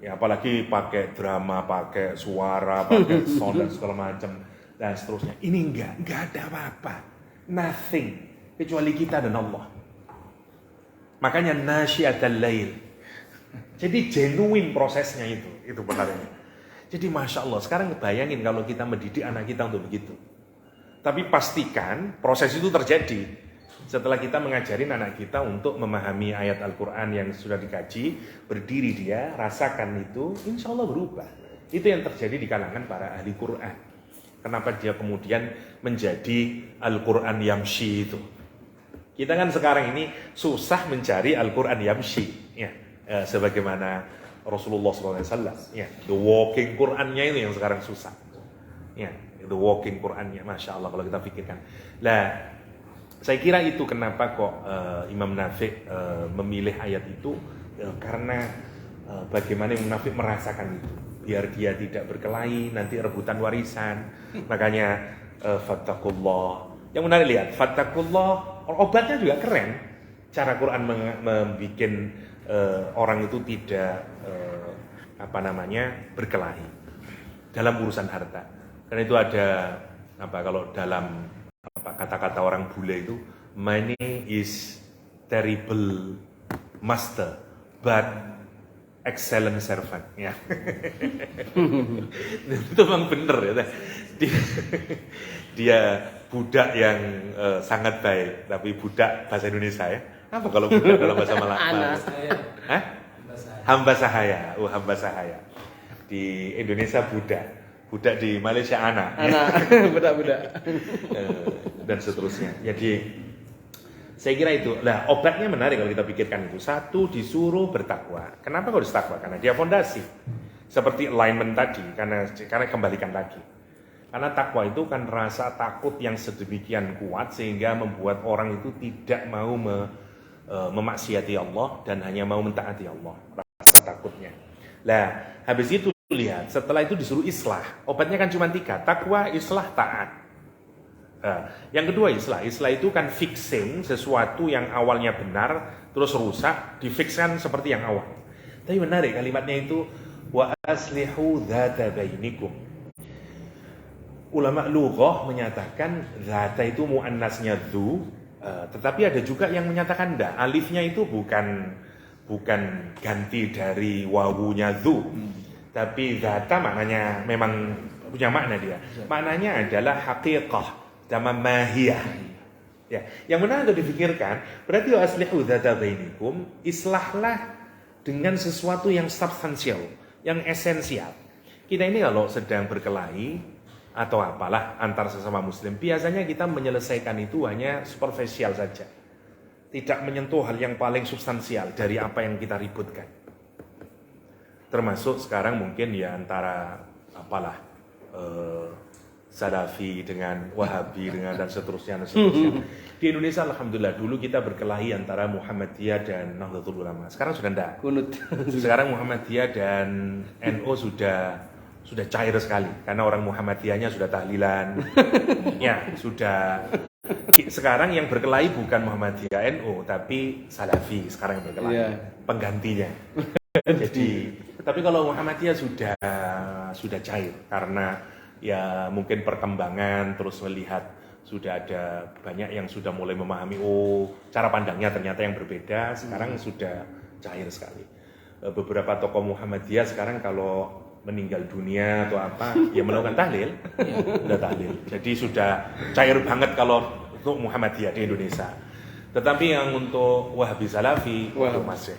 Ya apalagi pakai drama, pakai suara, pakai sound dan segala macam dan seterusnya. Ini enggak ada apa-apa. Nothing kecuali kita dan Allah. Makanya nasyiatul lail. Jadi genuine prosesnya itu benarnya. Jadi Masya Allah, sekarang bayangin kalau kita mendidik anak kita untuk begitu. Tapi pastikan proses itu terjadi setelah kita mengajarin anak kita untuk memahami ayat Al-Quran yang sudah dikaji, berdiri dia, rasakan itu, insya Allah berubah. Itu yang terjadi di kalangan para ahli Quran. Kenapa dia kemudian menjadi Al-Quran Yamshi itu? Kita kan sekarang ini susah mencari Al-Quran Yamshi, ya, sebagaimana Rasulullah SAW, ya, the walking Qurannya itu yang sekarang susah, ya. The walking Qurannya, Masya Allah kalau kita pikirkan. Nah, saya kira itu kenapa kok Imam Nafi' memilih ayat itu, karena bagaimana Imam Nafi' merasakan itu, biar dia tidak berkelahi nanti rebutan warisan. Makanya fattaqullah. Yang menarik lihat, fattaqullah, obatnya juga keren. Cara Quran membuat orang itu tidak berkelahi dalam urusan harta. Karena itu ada kalau dalam kata-kata orang bule itu, money is terrible master, but excellent servant ya. Itu memang bener ya. Dia budak yang sangat baik, tapi budak bahasa Indonesia ya. Apa kalau budak dalam bahasa Malaysia? Hamba sahaya. Oh, hamba sahaya. Di Indonesia budak. Budak di Malaysia anak. Budak-budak. Dan seterusnya. Jadi saya kira itu. Nah, obatnya menarik kalau kita pikirkan itu. Satu, disuruh bertakwa. Kenapa kok bertakwa? Karena dia fondasi. Seperti alignment tadi, karena kembalikan lagi. Karena takwa itu kan rasa takut yang sedemikian kuat sehingga membuat orang itu tidak mau memaksiati Allah dan hanya mau mentaati Allah. Rasa takutnya. Nah, habis itu lihat, setelah itu disuruh islah. Obatnya kan cuma 3, takwa, islah, taat. Yang kedua islah itu kan fixing sesuatu yang awalnya benar terus rusak, difixkan seperti yang awal. Tapi menarik kalimatnya itu, wa aslihu dzata bainikum. Ulama lughah menyatakan dzata itu muannasnya dzu, tetapi ada juga yang menyatakan enggak, alifnya itu bukan ganti dari wawunya dzu. Tapi dzata maknanya memang punya makna dia. Maknanya adalah haqiqah sama mahiyah. Ya, yang benar untuk dipikirkan, berarti aslihu dzata bainikum, islahlah dengan sesuatu yang substansial, yang esensial. Kita ini kalau sedang berkelahi atau apalah antar sesama muslim, biasanya kita menyelesaikan itu hanya superficial saja. Tidak menyentuh hal yang paling substansial dari apa yang kita ributkan. Termasuk sekarang mungkin ya antara apalah Salafi dengan Wahabi dengan dan seterusnya. Di Indonesia alhamdulillah dulu kita berkelahi antara Muhammadiyah dan Nahdlatul Ulama. Sekarang sudah enggak. Kunut. Sekarang Muhammadiyah dan NU sudah cair sekali karena orang Muhammadiyahnya sudah tahlilan. Ya, sudah. Sekarang yang berkelahi bukan Muhammadiyah NU tapi Salafi sekarang yang berkelahi. Yeah. Penggantinya. Jadi, tapi kalau Muhammadiyah sudah cair karena ya mungkin perkembangan terus melihat sudah ada banyak yang sudah mulai memahami cara pandangnya ternyata yang berbeda, sekarang sudah cair sekali. Beberapa tokoh Muhammadiyah sekarang kalau meninggal dunia atau apa ya melakukan tahlil, udah tahlil. Jadi sudah cair banget kalau untuk Muhammadiyah di Indonesia. Tetapi yang untuk Wahabi Salafi itu masih.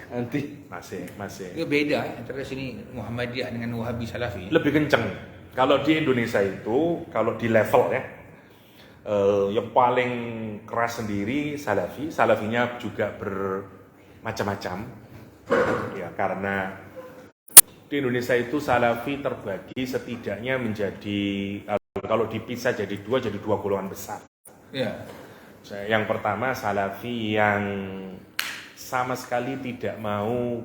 Itu beda antara sini Muhammadiyah dengan Wahabi Salafi. Lebih kenceng. Kalau di Indonesia itu, kalau di level ya, yang paling keras sendiri Salafi. Salafinya juga bermacam-macam. Ya, karena di Indonesia itu Salafi terbagi setidaknya menjadi, kalau dipisah jadi dua golongan besar. Ya. Yang pertama Salafi yang sama sekali tidak mau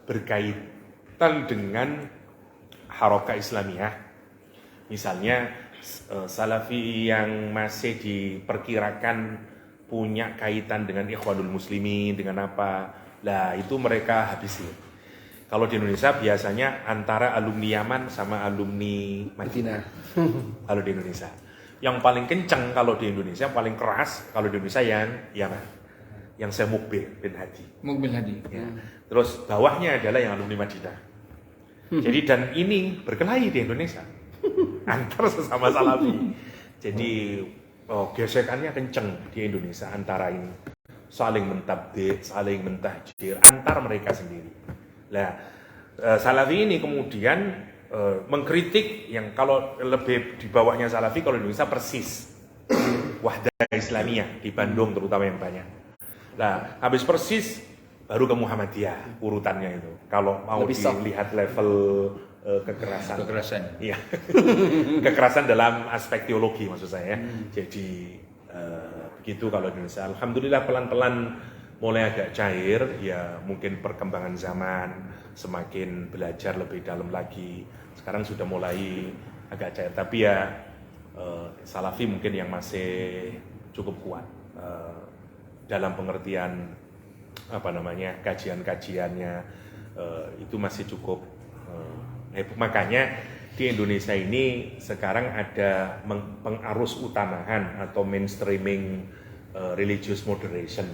berkaitan dengan harokat Islamiyah. Misalnya Salafi yang masih diperkirakan punya kaitan dengan Ikhwanul Muslimin, dengan apa, lah itu mereka habisin. Kalau di Indonesia biasanya antara alumni Yaman sama alumni Madinah. Kalau di Indonesia, yang paling kencang kalau di Indonesia, paling keras kalau di Indonesia yang Yaman, yang saya Mukbil bin Hadi. Ya. Terus bawahnya adalah yang alumni Madinah. Jadi dan ini berkelahi di Indonesia. Antar sesama Salafi. Jadi gesekannya kenceng di Indonesia antara ini, saling mentabdid, saling mentahjir antar mereka sendiri. Nah, Salafi ini kemudian mengkritik yang kalau lebih di bawahnya Salafi kalau di Indonesia Persis, Wahdah Islamiyah di Bandung terutama yang banyak. Nah, habis Persis baru ke Muhammadiyah urutannya itu. Kalau mau dilihat level kekerasan. Iya. Kekerasan dalam aspek teologi maksud saya. Jadi begitu kalau di Indonesia. Alhamdulillah pelan-pelan mulai agak cair, ya mungkin perkembangan zaman semakin belajar lebih dalam lagi. Sekarang sudah mulai agak cair, tapi ya Salafi mungkin yang masih cukup kuat dalam pengertian kajian-kajiannya itu masih cukup. Makanya di Indonesia ini sekarang ada pengarus utamahan atau mainstreaming religious moderation.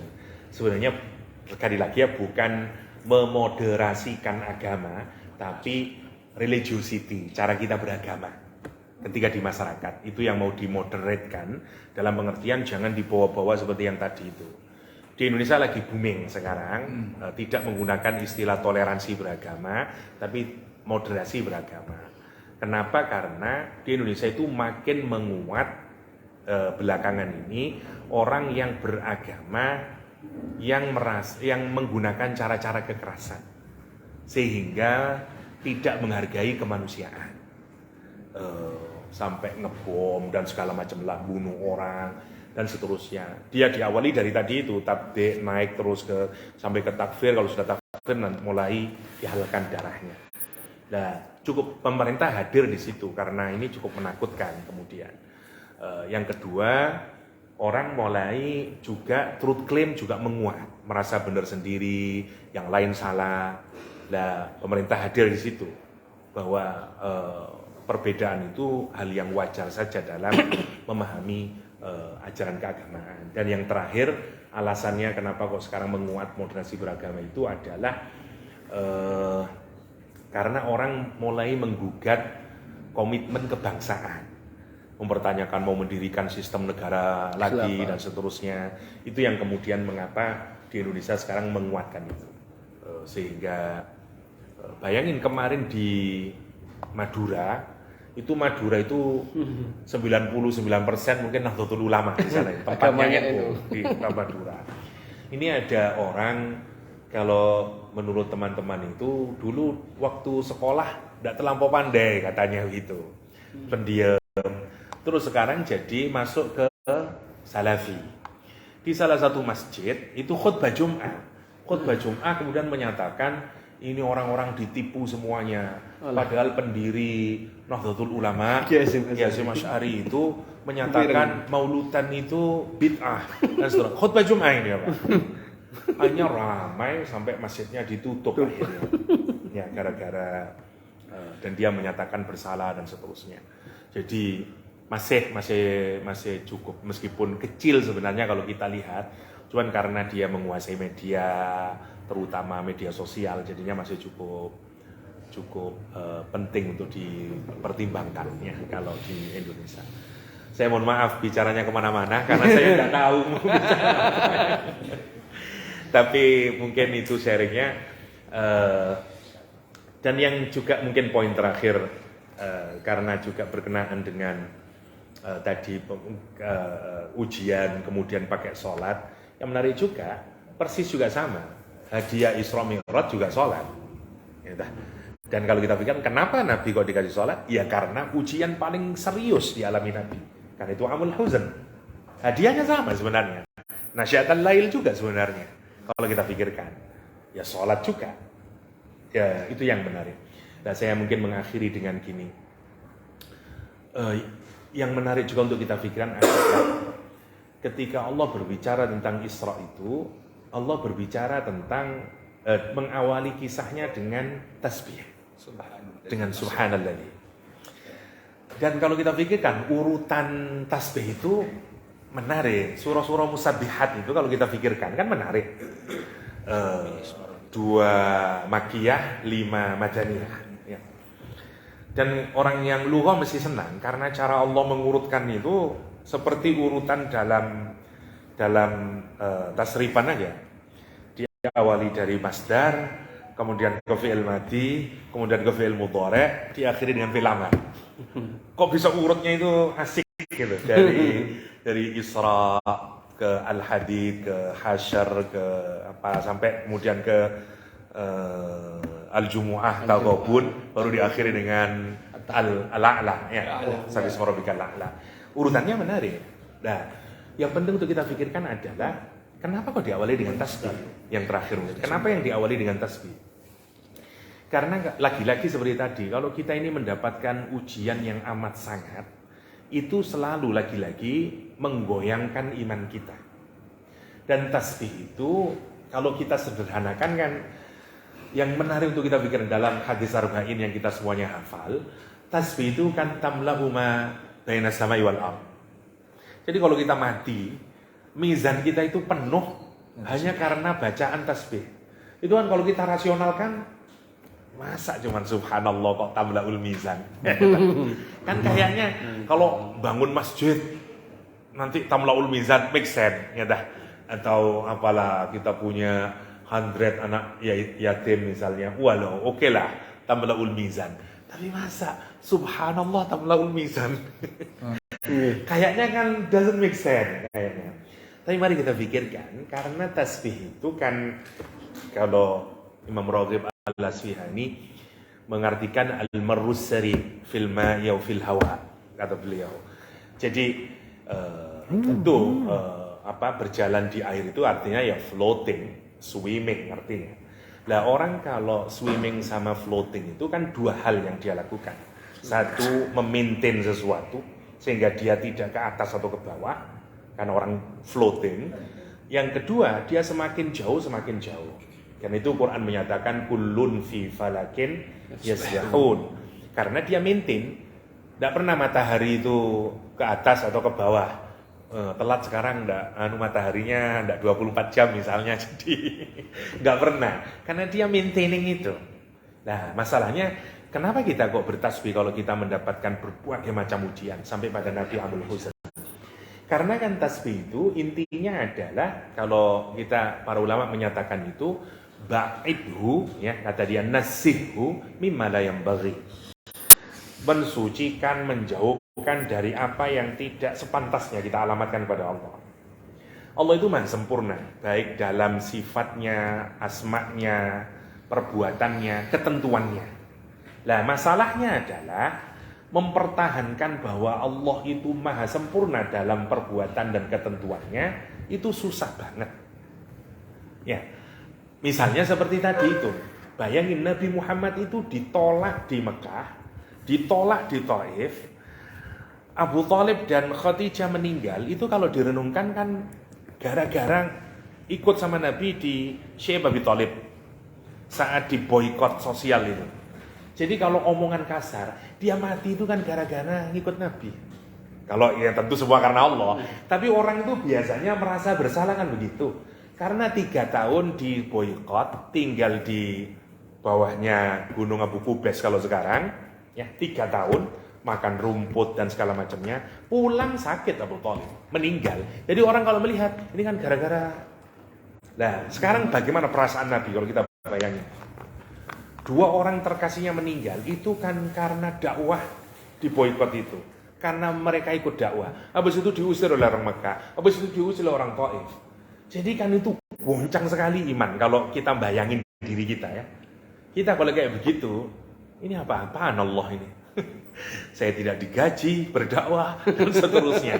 Sebenarnya sekali lagi ya bukan memoderasikan agama, tapi religiosity, cara kita beragama ketika di masyarakat itu yang mau dimoderatkan, dalam pengertian jangan dibawa-bawa seperti yang tadi itu. Di Indonesia lagi booming sekarang, tidak menggunakan istilah toleransi beragama, tapi moderasi beragama. Kenapa? Karena di Indonesia itu makin menguat belakangan ini orang yang beragama yang menggunakan cara-cara kekerasan, sehingga tidak menghargai kemanusiaan, sampai ngebom dan segala macam lah, bunuh orang dan seterusnya. Dia diawali dari tadi itu tabdik, naik terus sampai ke takfir. Kalau sudah takfir nanti mulai dihalalkan darahnya. Nah, cukup pemerintah hadir di situ karena ini cukup menakutkan. Kemudian yang kedua, orang mulai juga truth claim juga menguat, merasa benar sendiri, yang lain salah. Nah, pemerintah hadir di situ bahwa perbedaan itu hal yang wajar saja dalam memahami ajaran keagamaan. Dan yang terakhir, alasannya kenapa kok sekarang menguat moderasi beragama itu adalah karena orang mulai menggugat komitmen kebangsaan, mempertanyakan mau mendirikan sistem negara lagi dan seterusnya. Itu yang kemudian mengapa di Indonesia sekarang menguatkan itu. Sehingga bayangin kemarin di Madura itu 99% mungkin Nahdlatul Ulama di sana, tempatnya NU di Madura. Ini ada orang, kalau menurut teman-teman itu dulu waktu sekolah tidak terlampau pandai katanya gitu, pendiam. Terus sekarang jadi masuk ke Salafi. Di salah satu masjid itu khutbah Jum'ah. Khutbah Jum'ah kemudian menyatakan ini orang-orang ditipu semuanya. Padahal pendiri Nahdlatul Ulama Hasyim Asy'ari itu menyatakan mauludan itu bid'ah dan seterusnya. Khutbah Jum'ah ini apa? Hanya ramai sampai masjidnya ditutup akhirnya. Ya, gara-gara dan dia menyatakan bersalah dan seterusnya. Jadi masih cukup, meskipun kecil sebenarnya kalau kita lihat, cuman karena dia menguasai media, terutama media sosial, jadinya masih cukup penting untuk dipertimbangkan ya kalau di Indonesia. Saya mohon maaf bicaranya kemana-mana karena saya nggak tahu. Tapi mungkin itu sharingnya. Dan yang juga mungkin poin terakhir, karena juga berkenaan dengan tadi ujian kemudian pakai sholat, yang menarik juga persis juga sama, hadiah Isra Mi'raj juga sholat ya. Dan kalau kita pikir kenapa Nabi kok dikasih sholat, ya karena ujian paling serius dialami Nabi, karena itu amul huzn. Hadiahnya sama sebenarnya, nasyiatul lail juga sebenarnya kalau kita pikirkan, ya sholat juga ya. Itu yang menarik. Nah, saya mungkin mengakhiri dengan gini, yang menarik juga untuk kita pikirkan adalah ketika Allah berbicara tentang Isra itu, Allah berbicara tentang mengawali kisahnya dengan tasbih, dengan subhanallah. Dan kalau kita pikirkan urutan tasbih itu menarik. Surah-surah musabbihat itu kalau kita pikirkan kan menarik. 2 Makkiyah, 5 Madaniyah. Ya. Dan orang yang lughah mesti senang karena cara Allah mengurutkan itu seperti urutan dalam tasrifan aja. Dia awali dari masdar, kemudian ke fi'il madhi, kemudian ke fi'il mudhari', diakhiri dengan fi'il amar. Kok bisa urutnya itu asik gitu, dari Isra ke Al-Hadid, ke Hasyr, ke apa sampai kemudian ke Al-Jumu'ah, Taghabun, baru diakhiri dengan Al-A'la ya, Sabbi isma rabbikal a'la. Urutannya menarik. Nah, yang penting untuk kita pikirkan adalah kenapa kok diawali dengan tasbih? Yang terakhir, kenapa yang diawali dengan tasbih? Karena lagi-lagi seperti tadi, kalau kita ini mendapatkan ujian yang amat sangat, itu selalu lagi-lagi menggoyangkan iman kita. Dan tasbih itu kalau kita sederhanakan kan, yang menarik untuk kita pikirkan dalam hadis arba'in yang kita semuanya hafal, tasbih itu kan tamla'u ma baina samai wal ardh. Jadi kalau kita mati, mizan kita itu penuh hanya karena bacaan tasbih. Itu kan kalau kita rasionalkan, masa cuman subhanallah kok tamlaul mizan. Kan kayaknya kalau bangun masjid nanti tamlaul mizan make sense ya dah. Atau apalah kita punya 100 anak yatim misalnya, walau oke lah tamlaul mizan. Tapi masa subhanallah tamlaul mizan. Kayaknya kan doesn't make sense kayaknya. Tapi mari kita pikirkan, karena tasbih itu kan kalau Imam Raghib Al-Asfihani mengartikan al-marrus sari fil ma'i wa fil hawa, kata beliau. Jadi tentu berjalan di air itu artinya ya floating, swimming artinya. Lah orang kalau swimming sama floating itu kan dua hal yang dia lakukan. Satu, memaintain sesuatu sehingga dia tidak ke atas atau ke bawah, kan orang floating. Yang kedua, dia semakin jauh. Dan itu Quran menyatakan kullun fi falakin yasbahun. Karena dia maintain, tidak pernah matahari itu ke atas atau ke bawah. Telat sekarang mataharinya enggak 24 jam misalnya, jadi enggak pernah, karena dia maintaining itu. Nah, masalahnya kenapa kita kok bertasbih kalau kita mendapatkan berbagai macam ujian sampai pada Nabi Abul Huzn? Karena kan tasbih itu intinya adalah, kalau kita para ulama menyatakan itu ba'idhu, ya kata dia, nasihhu mimma la yanbaghi, mensucikan, menjauhkan dari apa yang tidak sepantasnya kita alamatkan kepada Allah. Allah itu maha sempurna, baik dalam sifatnya, asma'nya, perbuatannya, ketentuannya. Nah, masalahnya adalah mempertahankan bahwa Allah itu maha sempurna dalam perbuatan dan ketentuannya, itu susah banget. Ya, misalnya seperti tadi itu, bayangin Nabi Muhammad itu ditolak di Mekah, ditolak di Taif, Abu Thalib dan Khadijah meninggal. Itu kalau direnungkan kan gara-gara ikut sama Nabi di Syekh Abi Thalib saat di boykot sosial itu. Jadi kalau omongan kasar, dia mati itu kan gara-gara ngikut Nabi. Kalau ya tentu semua karena Allah. Tapi orang itu biasanya merasa bersalah kan begitu. Karena 3 tahun di boykot, tinggal di bawahnya Gunung Abu Kubes kalau sekarang, ya 3 tahun makan rumput dan segala macamnya, pulang sakit Abu Thalib, meninggal. Jadi orang kalau melihat ini kan gara-gara. Nah, sekarang bagaimana perasaan Nabi kalau kita bayangin? 2 orang terkasihnya meninggal itu kan karena dakwah di boykot itu, karena mereka ikut dakwah. Habis itu diusir oleh orang Mekah, habis itu diusir oleh orang Taif. Jadi kan itu goncang sekali iman kalau kita bayangin diri kita ya. Kita kalau kayak begitu, ini apa-apaan Allah ini? Saya tidak digaji berdakwah dan seterusnya.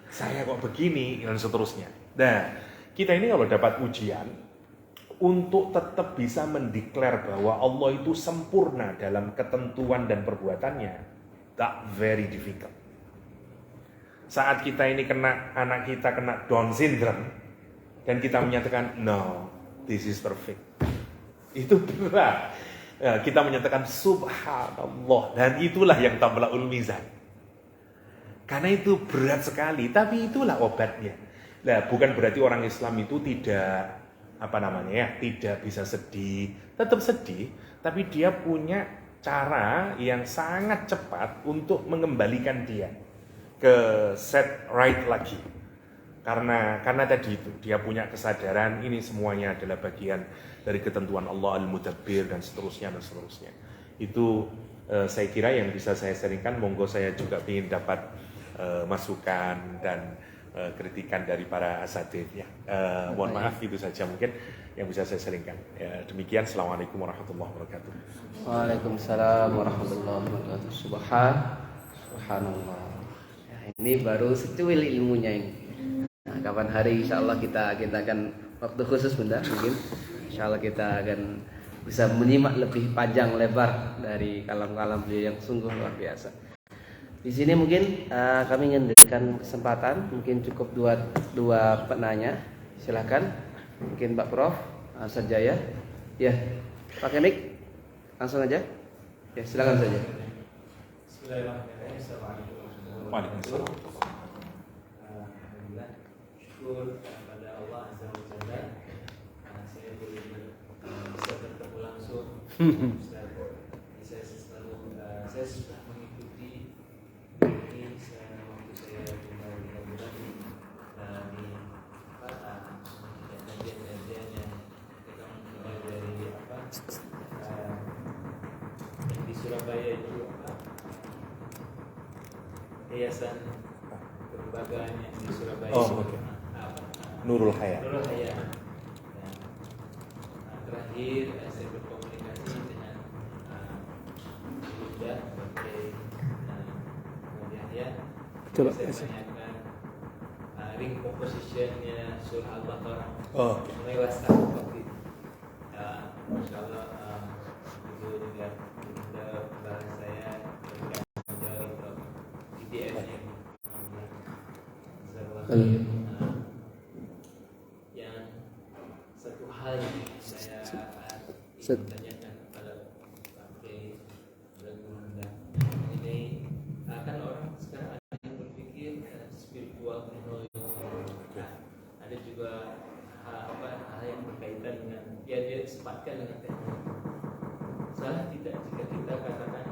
Saya kok begini dan seterusnya. Nah, kita ini kalau dapat ujian untuk tetap bisa mendeklar bahwa Allah itu sempurna dalam ketentuan dan perbuatannya, that very difficult. Saat kita ini anak kita kena Down syndrome dan kita menyatakan no, this is perfect, itu berat. Kita menyatakan subhanallah, dan itulah yang tamlaul mizan. Karena itu berat sekali, tapi itulah obatnya. Nah, bukan berarti orang Islam itu tidak tidak bisa sedih, tetap sedih, tapi dia punya cara yang sangat cepat untuk mengembalikan dia ke set right lagi. Karena tadi itu dia punya kesadaran ini semuanya adalah bagian dari ketentuan Allah Al-Mudabbir dan seterusnya. Itu saya kira yang bisa saya sharingkan. Monggo saya juga ingin dapat masukan dan kritikan dari para asatidz ya. Mohon maaf, itu saja mungkin yang bisa saya sharingkan. Ya, demikian. Assalamualaikum warahmatullahi wabarakatuh. Waalaikumsalam warahmatullahi wabarakatuh. Subhanallah. Ya, ini baru secuil ilmunya ini. Nah, kapan hari insya Allah kita akan waktu khusus Bunda, mungkin insya Allah kita akan bisa menyimak lebih panjang lebar dari kalam-kalam beliau yang sungguh luar biasa. Di sini mungkin kami ingin memberikan kesempatan, mungkin cukup dua penanya. Silakan, mungkin Pak Prof saja ya. Ya, pakai mic langsung aja. Ya, silakan saja. Bismillahirrahmanirrahim. Assalamualaikum warahmatullahi Waalaikumsalam. Alhamdulillah, syukur kepada Allah Azza wa Jalla. Saya boleh Saya selalu saya sudah mengikuti ini waktu saya tinggal 5 bulan di kajian-kajian yang kita mulai dari yang di Surabaya itu yayasan kelembagaan yang di Surabaya. Oh, oke. Nurul Haya. Nurul Haya. Terakhir saya berkomunikasi dengan Bunda sebagai Yahya. Saya tanyakan ring compositionnya surah Al-Baqarah. Oh. Mulai WhatsApp waktu itu. Masya Allah itu juga Bunda barang saya menjawab PDF-nya. Yang satu hal yang saya tanyakan kepada sampai Bunda ini kan orang sekarang ada yang berpikir spiritual teknologi, ada juga hal yang berkaitan dengan dia sempatkan dengan teknologi. Salah tidak jika kita katakan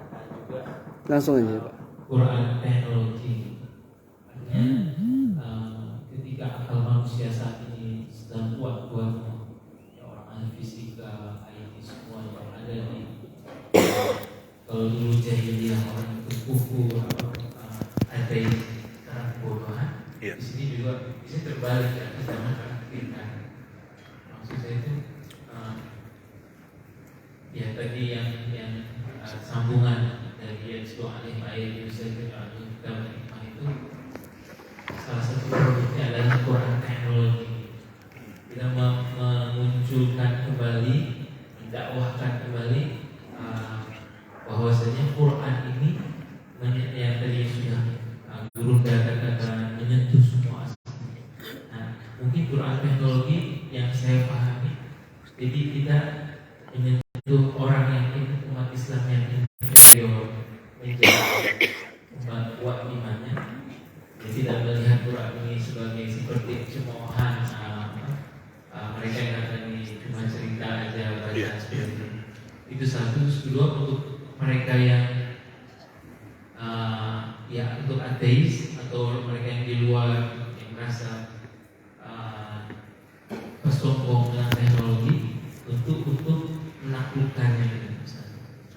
juga Langsung aja Pak. Quran teknologi. Ketika akal manusia saat ini sedang kuat-kuatnya, ya orang ahli fisika, IT semua yang ada di kalau dulu jahiliyah orang itu kufur, ada yang sekarang kebodohan. Di sini juga bisa terbalik ya, kita mengkafirkan. Maksud saya itu ya tadi yang sambungan dari ayat alaihi wasallam itu salah satu produknya adalah Quran teknologi. Kita memunculkan kembali, mendakwahkan kembali bahwasanya Quran ini yang tadi sudah guru katakan menyentuh semua aspek. Nah, mungkin Quran teknologi yang saya pahami, jadi kita menyentuh orang yang umat Islam yang inferior, menjadi kuat imannya. Jadi tidak melihat Quran ini sebagai seperti cemoohan mereka yang akan cuma cerita aja baca seperti itu. Satu, kedua untuk mereka yang ya untuk ateis atau mereka yang di luar yang merasa bersombong dengan teknologi untuk menaklukkannya.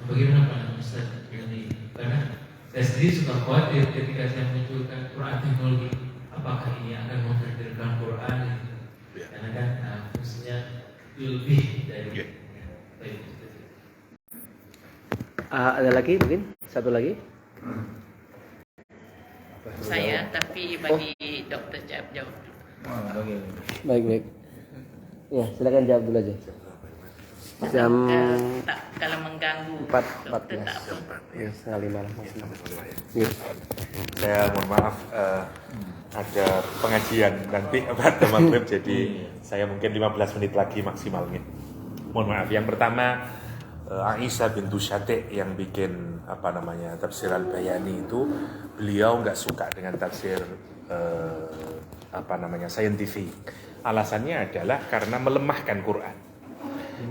Bagaimana Pak Ustaz ini? Karena saya sendiri suka khawatir ketika saya munculkan Quran teknologi, apakah ini akan menghadirkan Quran? Karena kan fungsinya lebih dari Ada lagi mungkin? Satu lagi? Saya, tapi bagi dokter jawab dulu. Baik. Ya, silakan jawab dulu aja. Jam Kalau mengganggu 4.14. tak apa. Ya, setengah 5 lah. Ya. Saya mohon maaf ada pengajian nanti pada maghrib, jadi saya mungkin 15 menit lagi maksimalnya. Mohon maaf. Yang pertama Aisyah bintu Syati' yang bikin tafsir Al-Bayani itu, beliau nggak suka dengan tafsir saintifik. Alasannya adalah karena melemahkan Quran.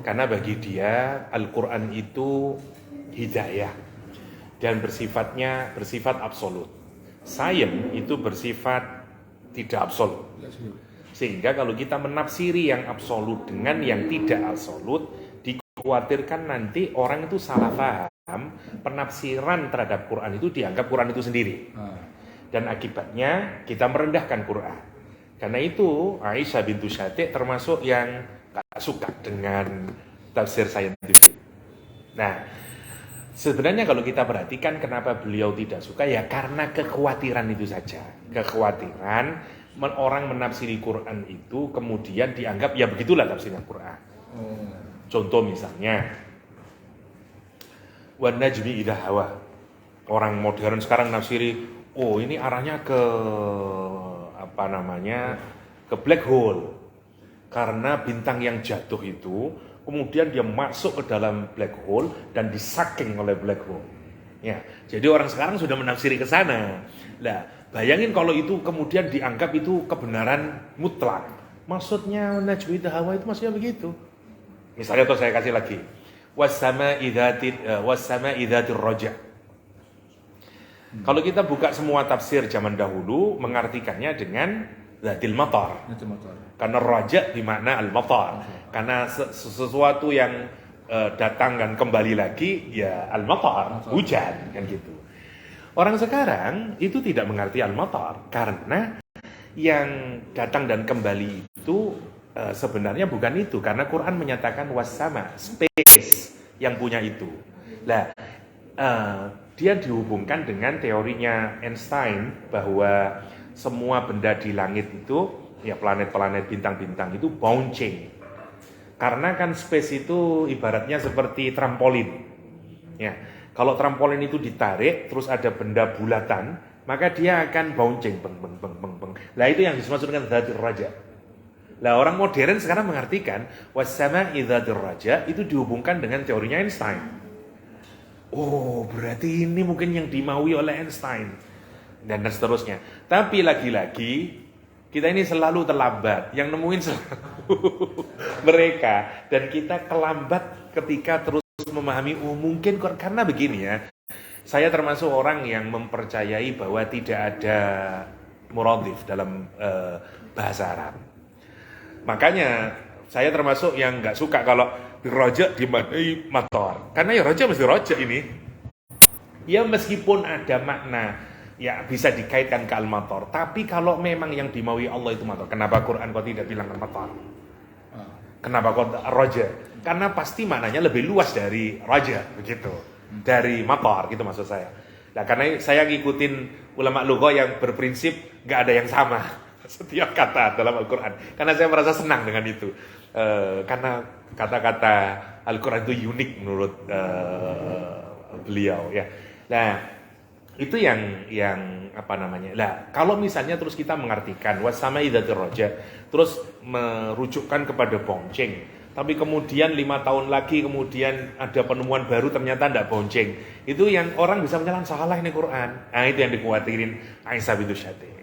Karena bagi dia Al-Quran itu hidayah dan bersifat absolut. Sains itu bersifat tidak absolut. Sehingga kalau kita menafsiri yang absolut dengan yang tidak absolut, dikhawatirkan nanti orang itu salah paham, penafsiran terhadap Quran itu dianggap Quran itu sendiri. Dan akibatnya kita merendahkan Quran. Karena itu Aisyah bintu Syati' termasuk yang gak suka dengan tafsir saintifik. Nah, sebenarnya kalau kita perhatikan kenapa beliau tidak suka, ya karena kekhawatiran itu saja. Kekhawatiran orang menafsiri Quran itu kemudian dianggap ya begitulah tafsirnya Quran. Contoh misalnya wan najmi idza hawa. Orang modern sekarang nafsiri, oh ini arahnya ke ke black hole. Karena bintang yang jatuh itu kemudian dia masuk ke dalam black hole dan disacking oleh black hole. Ya, jadi orang sekarang sudah menafsiri ke sana. Lah, bayangin kalau itu kemudian dianggap itu kebenaran mutlak. Maksudnya najmi idza hawa itu maksudnya begitu. Misalnya saya kasih lagi. was-sama'i dzatir raja. Kalau kita buka semua tafsir zaman dahulu mengartikannya dengan dzatil matar. Karena raja bermakna al-matar. Karena sesuatu yang datang dan kembali lagi ya al-matar, hujan kan gitu. Orang sekarang itu tidak mengerti al-matar karena yang datang dan kembali itu sebenarnya bukan itu, karena Quran menyatakan was-sama, space yang punya itu. Nah, dia dihubungkan dengan teorinya Einstein bahwa semua benda di langit itu, ya planet-planet, bintang-bintang itu bouncing. Karena kan space itu ibaratnya seperti trampolin. Ya, kalau trampolin itu ditarik, terus ada benda bulatan, maka dia akan bouncing, beng. Nah itu yang dimaksudkan dzatir raja. Lah orang modern sekarang mengartikan was-sama'i dzatir raja itu dihubungkan dengan teorinya Einstein. Oh, berarti ini mungkin yang dimaui oleh Einstein dan seterusnya. Tapi lagi-lagi kita ini selalu terlambat, yang nemuin selalu mereka, dan kita kelambat ketika terus memahami. Oh mungkin karena begini ya. Saya termasuk orang yang mempercayai bahwa tidak ada muradif dalam bahasa Arab. Makanya saya termasuk yang nggak suka kalau dirojak dimaknai mator. Karena ya rojak mesti rojak ini. Ya meskipun ada makna ya bisa dikaitkan ke al-mator. Tapi kalau memang yang dimaui Allah itu mator, kenapa Quran kok tidak bilang al-mator? Kenapa kok roja? Karena pasti maknanya lebih luas dari roja, begitu. Dari mator, gitu maksud saya. Nah, karena saya ngikutin ulama lugha yang berprinsip nggak ada yang sama setiap kata dalam Al-Quran. Karena saya merasa senang dengan itu. Karena kata-kata Al-Quran itu unik menurut beliau ya. Nah, itu yang apa namanya? Lah, kalau misalnya terus kita mengartikan was-sama'i dzatir raja, terus merujukkan kepada bonceng, tapi kemudian 5 tahun lagi kemudian ada penemuan baru ternyata tidak bonceng, itu yang orang bisa menyalahkan salah ini Quran. Nah, itu yang dikhawatirin Aisyah bintu Syafi'i.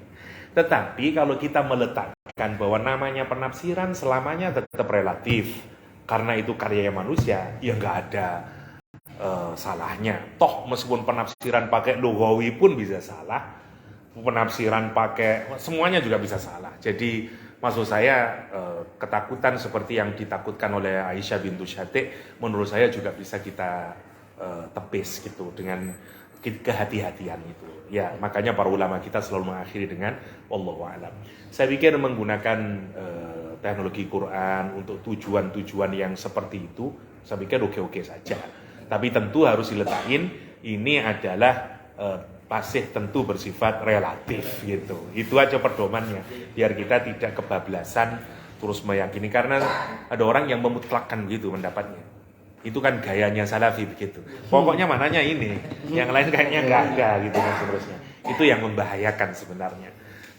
Tetapi kalau kita meletakkan bahwa namanya penafsiran selamanya tetap relatif, karena itu karya manusia, ya nggak ada salahnya. Toh meskipun penafsiran pakai lughawi pun bisa salah, penafsiran pakai semuanya juga bisa salah. Jadi maksud saya ketakutan seperti yang ditakutkan oleh Aisyah bintu Syafi'i menurut saya juga bisa kita tepis gitu dengan kehati-hatian itu. Ya, makanya para ulama kita selalu mengakhiri dengan wallahu a'lam. Saya pikir menggunakan teknologi Quran untuk tujuan-tujuan yang seperti itu, saya pikir oke-oke saja. Tapi tentu harus diletakin ini adalah pasih tentu bersifat relatif gitu. Itu aja pedomannya. Biar kita tidak kebablasan terus meyakini, karena ada orang yang memutlakkan gitu pendapatnya. Itu kan gayanya salafi begitu. Pokoknya mananya ini, yang lain kayaknya enggak ada gitu dan seterusnya. Itu yang membahayakan sebenarnya.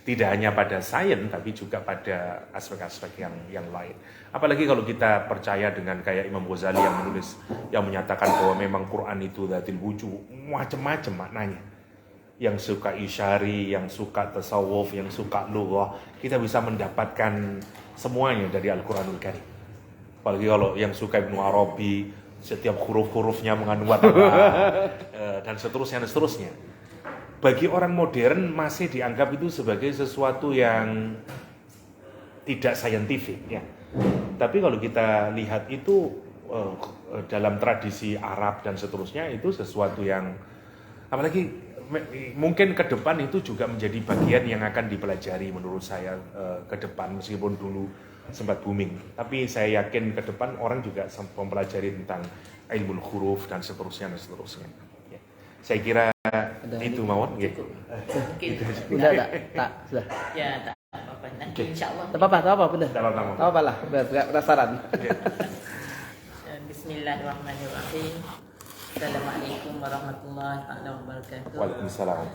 Tidak hanya pada sains tapi juga pada aspek-aspek yang lain. Apalagi kalau kita percaya dengan kayak Imam Ghazali yang menulis, yang menyatakan bahwa memang Quran itu dzatil wujud, macam-macam maknanya. Yang suka isyari, yang suka tasawuf, yang suka lughah, kita bisa mendapatkan semuanya dari Al-Quranul Karim. Apalagi kalau yang suka Ibnu Arabi, setiap huruf-hurufnya mengandung apa dan seterusnya. Bagi orang modern masih dianggap itu sebagai sesuatu yang tidak saintifik ya. Tapi kalau kita lihat itu dalam tradisi Arab dan seterusnya, itu sesuatu yang apalagi mungkin ke depan itu juga menjadi bagian yang akan dipelajari menurut saya ke depan, meskipun dulu sempat booming. Tapi saya yakin ke depan orang juga mempelajari tentang ilmu huruf dan seterusnya. Ya. Saya kira itu mawon gitu. Mungkin Udah tak sudah. ya tak apa-apa. Nanti insyaallah. Tak apa benar. Tak apa lah, penasaran. Bismillahirrahmanirrahim. Assalamualaikum warahmatullahi wabarakatuh. Waalaikumsalam.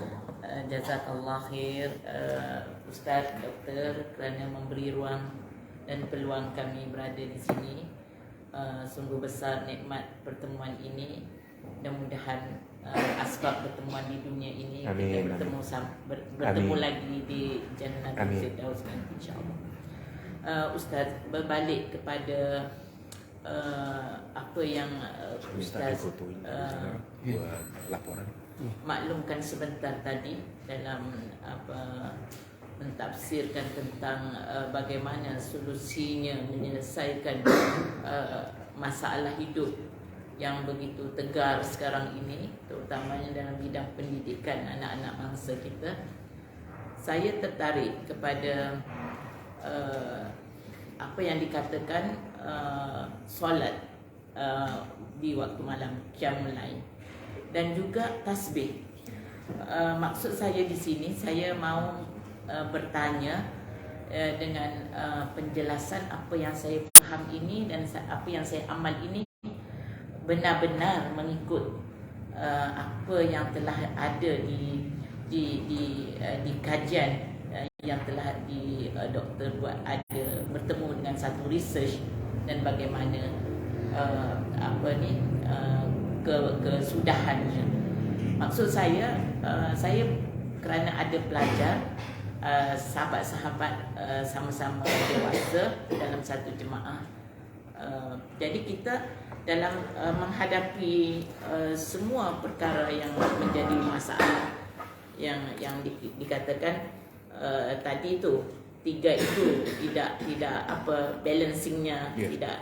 Jazakallah khair Ustaz, Doktor, kerana memberi ruang dan peluang kami berada di sini. Sungguh besar nikmat pertemuan ini. Mudah-mudahan asbab pertemuan di dunia ini amin, kita bertemu lagi di Jannatul Firdaus nanti insyaallah. Ustaz, berbalik kepada apa yang Minta Ustaz difotoin buat laporan. maklumkan sebentar tadi dalam mentafsirkan tentang bagaimana solusinya menyelesaikan masalah hidup yang begitu tegar sekarang ini, terutamanya dalam bidang pendidikan anak-anak bangsa kita. Saya tertarik kepada apa yang dikatakan solat di waktu malam, qiyamul lail, dan juga tasbih. Maksud saya di sini, saya mau bertanya dengan penjelasan apa yang saya faham ini dan apa yang saya amal ini benar-benar mengikut apa yang telah ada di kajian yang telah doktor buat, ada bertemu dengan satu research dan bagaimana kesudahannya. Maksud saya kerana ada pelajar sahabat-sahabat sama-sama dewasa dalam satu jemaah. Jadi kita dalam menghadapi semua perkara yang menjadi masalah yang dikatakan tadi itu, tiga itu tidak balancingnya, tidak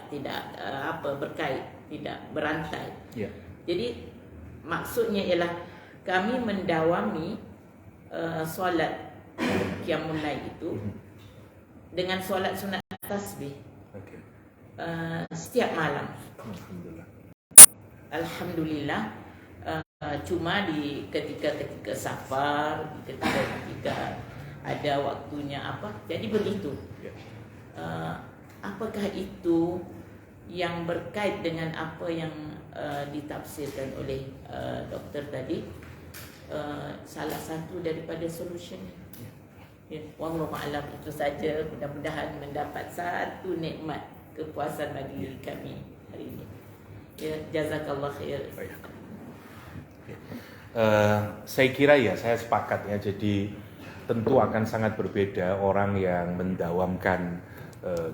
berkait, tidak berantai. Jadi maksudnya ialah kami mendawami solat qiyamul lail itu dengan solat sunat tasbih setiap malam. Alhamdulillah. Cuma di ketika safar, ketika ada waktunya jadi begitu. Apakah itu yang berkait dengan apa yang ditafsirkan oleh doktor tadi, salah satu daripada solusinya? Wallahu a'lam, itu saja. Mudah-mudahan mendapat satu nikmat kepuasan bagi kami hari ini. Jazakallah khair. Saya kira saya sepakat ya. Jadi tentu akan sangat berbeda orang yang mendawamkan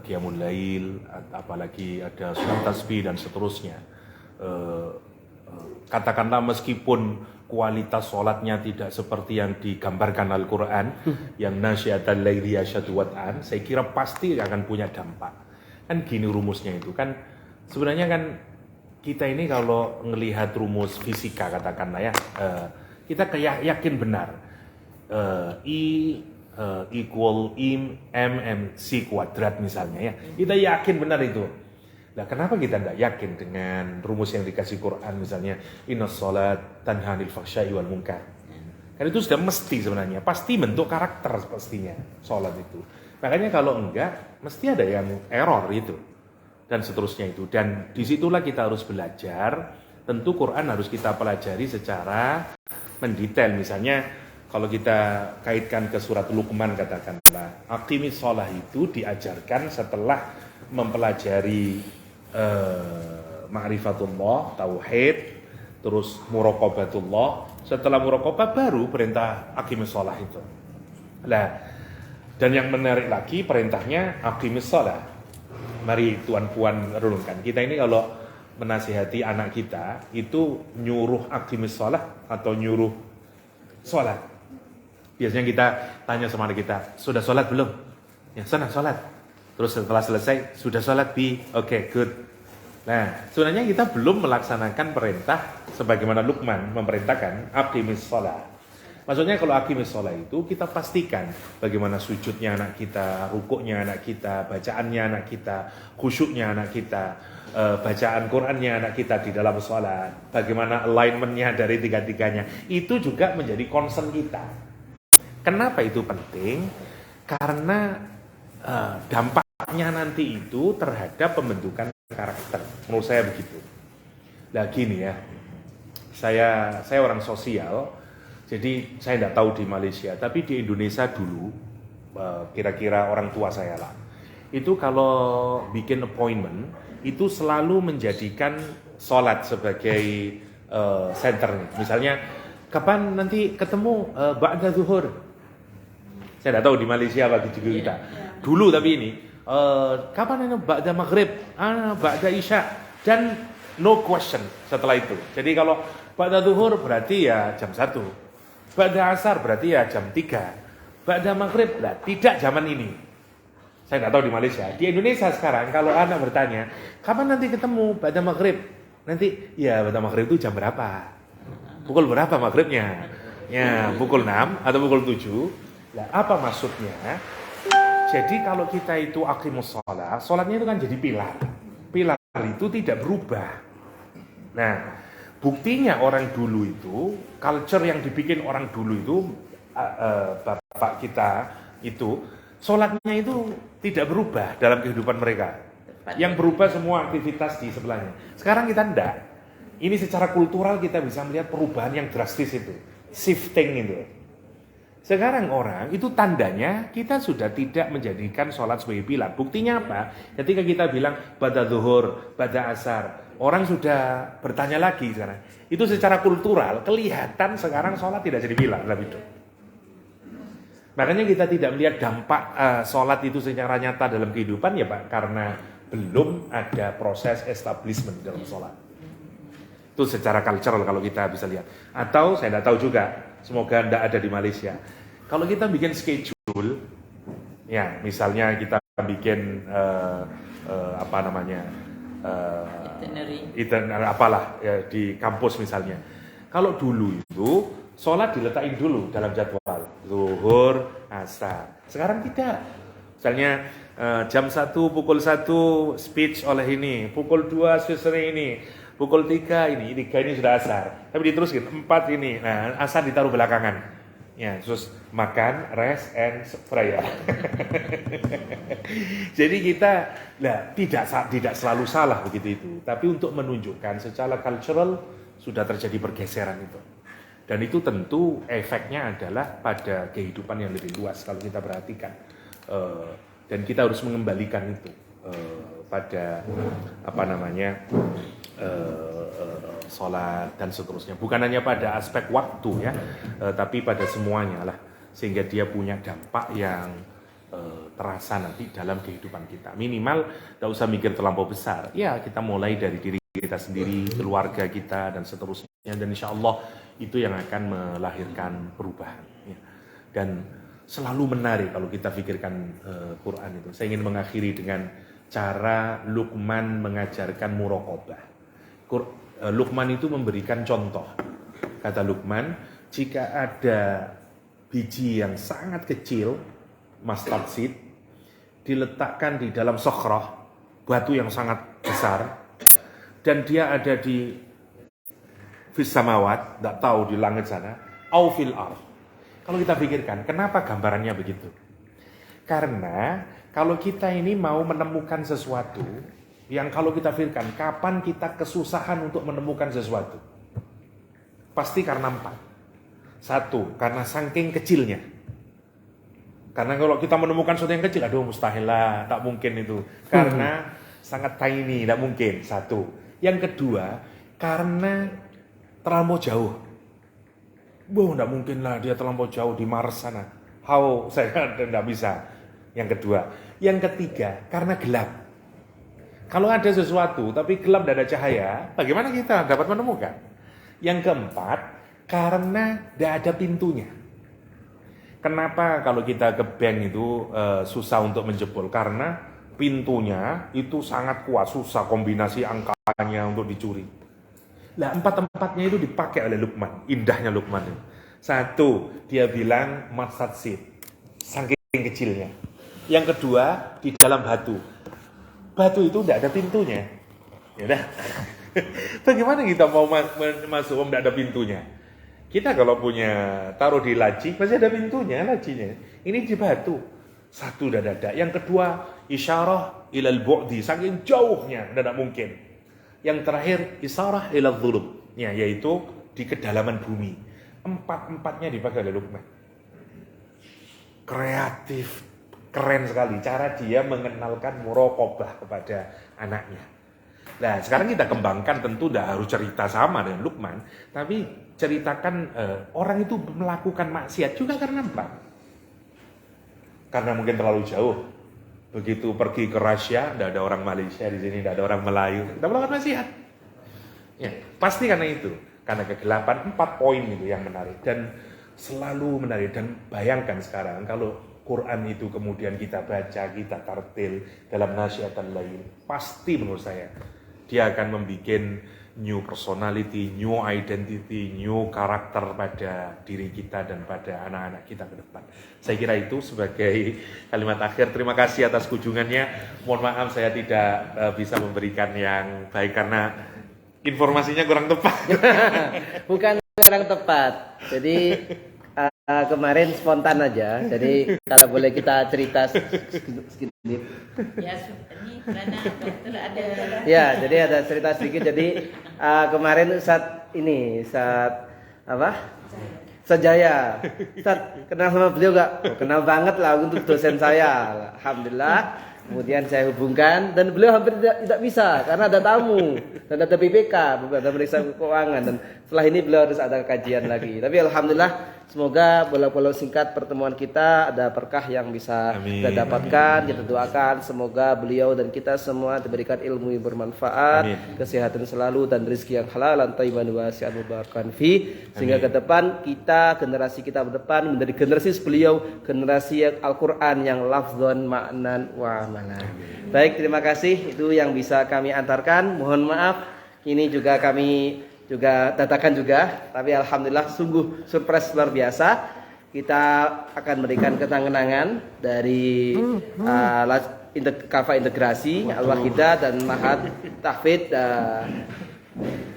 qiyamul lail, apalagi ada sunat tasbih dan seterusnya. Katakanlah meskipun kualitas sholatnya tidak seperti yang digambarkan Al-Quran, yang nasyiatal laili asyaddu wat'an, saya kira pasti akan punya dampak. Kan gini rumusnya itu kan, sebenarnya kan kita ini kalau ngelihat rumus fisika katakanlah kita kayak yakin benar I equal mc kuadrat misalnya ya, kita yakin benar itu. Nah, kenapa kita tidak yakin dengan rumus yang dikasih Quran misalnya innas sholat tanha 'anil fahsya'i wal munkar? Kan itu sudah mesti sebenarnya, pasti bentuk karakter pastinya sholat itu. Makanya kalau enggak, mesti ada yang error itu dan seterusnya itu. Dan disitulah kita harus belajar. Tentu Quran harus kita pelajari secara mendetail. Misalnya kalau kita kaitkan ke surat Luqman katakanlah, aqimis shalah itu diajarkan setelah mempelajari ma'rifatullah, tauhid, terus muraqabatullah. Setelah muraqabah baru perintah aqimis shalah itu. Nah, dan yang menarik lagi perintahnya aqimis shalah. Mari tuan puan renungkan. Kita ini kalau menasihati anak kita itu nyuruh aqimis shalah atau nyuruh sholat. Biasanya kita tanya sama anak kita, sudah sholat belum? Ya, sana sholat. Terus setelah selesai, sudah sholat bi? Oke, good. Nah, sebenarnya kita belum melaksanakan perintah sebagaimana Luqman memerintahkan aqimis shalah. Maksudnya kalau aqimis shalah itu kita pastikan bagaimana sujudnya anak kita, rukuknya anak kita, bacaannya anak kita, khusyuknya anak kita, bacaan Qurannya anak kita di dalam sholat, bagaimana alignmentnya dari tiga-tiganya. Itu juga menjadi concern kita. Kenapa itu penting? Karena dampaknya nanti itu terhadap pembentukan karakter. Menurut saya begitu. Nah gini ya, saya orang sosial, jadi saya tidak tahu di Malaysia, tapi di Indonesia dulu, kira-kira orang tua saya lah, itu kalau bikin appointment, itu selalu menjadikan sholat sebagai center. Misalnya, kapan nanti ketemu ba'da zuhur? Saya tidak tahu di Malaysia apa gitu kita. Dulu tapi ini, kapan ini ba'da maghrib, ba'da isya, dan no question setelah itu. Jadi kalau ba'da zuhur berarti ya jam 1, ba'da asar berarti ya jam 3, ba'da maghrib lah tidak zaman ini. Saya nggak tahu di Malaysia. Di Indonesia sekarang kalau anak bertanya, kapan nanti ketemu ba'da maghrib? Nanti ya ba'da maghrib itu jam berapa? Pukul berapa maghribnya? Ya pukul 6 atau pukul 7. Nah, apa maksudnya? Jadi kalau kita itu aqimus sholat, sholatnya itu kan jadi pilar. Pilar itu tidak berubah. Nah, buktinya orang dulu itu, culture yang dibikin orang dulu itu, bapak kita itu, sholatnya itu tidak berubah dalam kehidupan mereka. Yang berubah semua aktivitas di sebelahnya. Sekarang kita enggak. Ini secara kultural kita bisa melihat perubahan yang drastis itu. Shifting itu. Sekarang orang itu tandanya kita sudah tidak menjadikan sholat sebagai pilar. Buktinya apa? Ketika kita bilang ba'da zuhur, ba'da asar, orang sudah bertanya lagi sekarang. Itu secara kultural kelihatan sekarang sholat tidak jadi pilar dalam hidup. Makanya kita tidak melihat dampak sholat itu secara nyata dalam kehidupan ya Pak, karena belum ada proses establishment dalam sholat. Itu secara cultural kalau kita bisa lihat. Atau saya tidak tahu juga, semoga tidak ada di Malaysia. Kalau kita bikin schedule, ya misalnya kita bikin itinerary apalah ya, di kampus misalnya. Kalau dulu itu sholat diletakin dulu dalam jadwal, zuhur, asar. Sekarang tidak. Misalnya jam 1 pukul 1 speech oleh ini, pukul 2 speaker ini. Pukul 3 ini 3 ini sudah asar. Tapi diteruskan 4 ini. Nah, asar ditaruh belakangan. Ya, terus makan, rest and prayer. Jadi kita tidak selalu salah begitu itu. Tapi untuk menunjukkan secara cultural sudah terjadi pergeseran itu. Dan itu tentu efeknya adalah pada kehidupan yang lebih luas kalau kita perhatikan. Dan kita harus mengembalikan itu pada sholat dan seterusnya. Bukan hanya pada aspek waktu ya, tapi pada semuanya lah, sehingga dia punya dampak yang terasa nanti dalam kehidupan kita. Minimal tidak usah mikir terlampau besar. Ya kita mulai dari diri kita sendiri, keluarga kita dan seterusnya. Dan insya Allah itu yang akan melahirkan perubahan. Ya. Dan selalu menarik kalau kita pikirkan Quran itu. Saya ingin mengakhiri dengan cara Luqman mengajarkan muraqabah. Luqman itu memberikan contoh. Kata Luqman, jika ada biji yang sangat kecil, mustard seed, diletakkan di dalam sokhrah, batu yang sangat besar, dan dia ada di fis samawat, tidak tahu di langit sana, au fil ardh. Kalau kita pikirkan, kenapa gambarannya begitu? Karena kalau kita ini mau menemukan sesuatu, yang kalau kita pikirkan, kapan kita kesusahan untuk menemukan sesuatu? Pasti karena 4. 1, karena saking kecilnya. Karena kalau kita menemukan sesuatu yang kecil, aduh mustahil lah, tak mungkin itu. Karena sangat tiny, tidak mungkin. 1. Yang kedua, karena terlampau jauh. Tidak mungkin lah dia terlampau jauh di Mars sana. How? Saya tidak bisa. Yang kedua. Yang ketiga, karena gelap. Kalau ada sesuatu tapi gelap dan ada cahaya, bagaimana kita dapat menemukan? Yang keempat, karena tidak ada pintunya. Kenapa kalau kita ke bank itu susah untuk menjebol? Karena pintunya itu sangat kuat, susah kombinasi angkanya untuk dicuri. Nah, 4-empatnya itu dipakai oleh Luqman. Indahnya Luqman itu. 1, dia bilang mustard seed, saking kecilnya. Yang kedua, di dalam batu. Batu itu tidak ada pintunya. Ya udah. Bagaimana kita mau masuk tidak ada pintunya? Kita kalau punya taruh di laci, masih ada pintunya lacinya. Ini di batu. 1 tidak ada. Yang kedua, isyarah ilal bu'di, saking jauhnya tidak mungkin. Yang terakhir, isyarah ilal dhulub, ya, yaitu di kedalaman bumi. 4-empatnya dipakai oleh Luqman. Kreatif. Keren sekali cara dia mengenalkan muraqabah kepada anaknya. Nah, sekarang kita kembangkan, tentu tidak harus cerita sama dengan Luqman, tapi ceritakan orang itu melakukan maksiat juga karena apa? Karena mungkin terlalu jauh. Begitu pergi ke Rusia, tidak ada orang Malaysia di sini, tidak ada orang Melayu. Kita melakukan nasihat. Ya, pasti karena itu. Karena kegelapan 4 poin itu yang menarik. Dan selalu menarik. Dan bayangkan sekarang kalau Quran itu kemudian kita baca, kita tartil dalam nasihatul lail. Pasti menurut saya, dia akan membuat new personality, new identity, new karakter pada diri kita dan pada anak-anak kita ke depan. Saya kira itu sebagai kalimat akhir. Terima kasih atas kunjungannya. Mohon maaf saya tidak bisa memberikan yang baik karena informasinya kurang tepat. Bukan kurang tepat. Jadi kemarin spontan aja. Jadi kalau boleh kita cerita sedikit. Ya, ini karena dokter ada. Ya, jadi ada cerita sedikit. Jadi kemarin saat Sajaya. Ustaz, kenal sama beliau gak? Oh, kenal banget lah untuk dosen saya. Alhamdulillah. Kemudian saya hubungkan dan beliau hampir tidak bisa karena ada tamu dan ada PPK, ada periksa keuangan, dan setelah ini beliau harus ada kajian lagi. Tapi alhamdulillah, semoga walau singkat pertemuan kita ada berkah yang bisa kita dapatkan. Kita doakan semoga beliau dan kita semua diberikan ilmu yang bermanfaat, kesehatan selalu dan rezeki yang halal dan thayyiban wasi'an mubarakan fi, sehingga ke depan kita, generasi kita ke depan menjadi generasi beliau, generasi Al-Qur'an yang lafzon, ma'nan wa amalan. Baik, terima kasih, itu yang bisa kami antarkan. Mohon maaf ini juga kami dadakan juga, tapi alhamdulillah sungguh surprise luar biasa. Kita akan memberikan kenang-kenangan dari Kafa Integrasi Al-Wahidah dan Mahat Tahfidz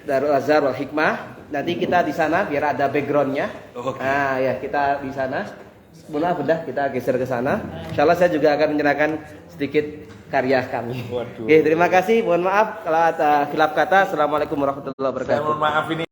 Darul Azhar wal Hikmah. Nanti kita di sana biar ada backgroundnya. Nah ya, kita di sana. Mohon maaf, kita geser ke sana. Insyaallah saya juga akan menyerahkan sedikit karya kami. Oke, terima kasih. Mohon maaf kalau ada khilaf kata. Assalamualaikum warahmatullahi wabarakatuh. Saya mohon maaf ini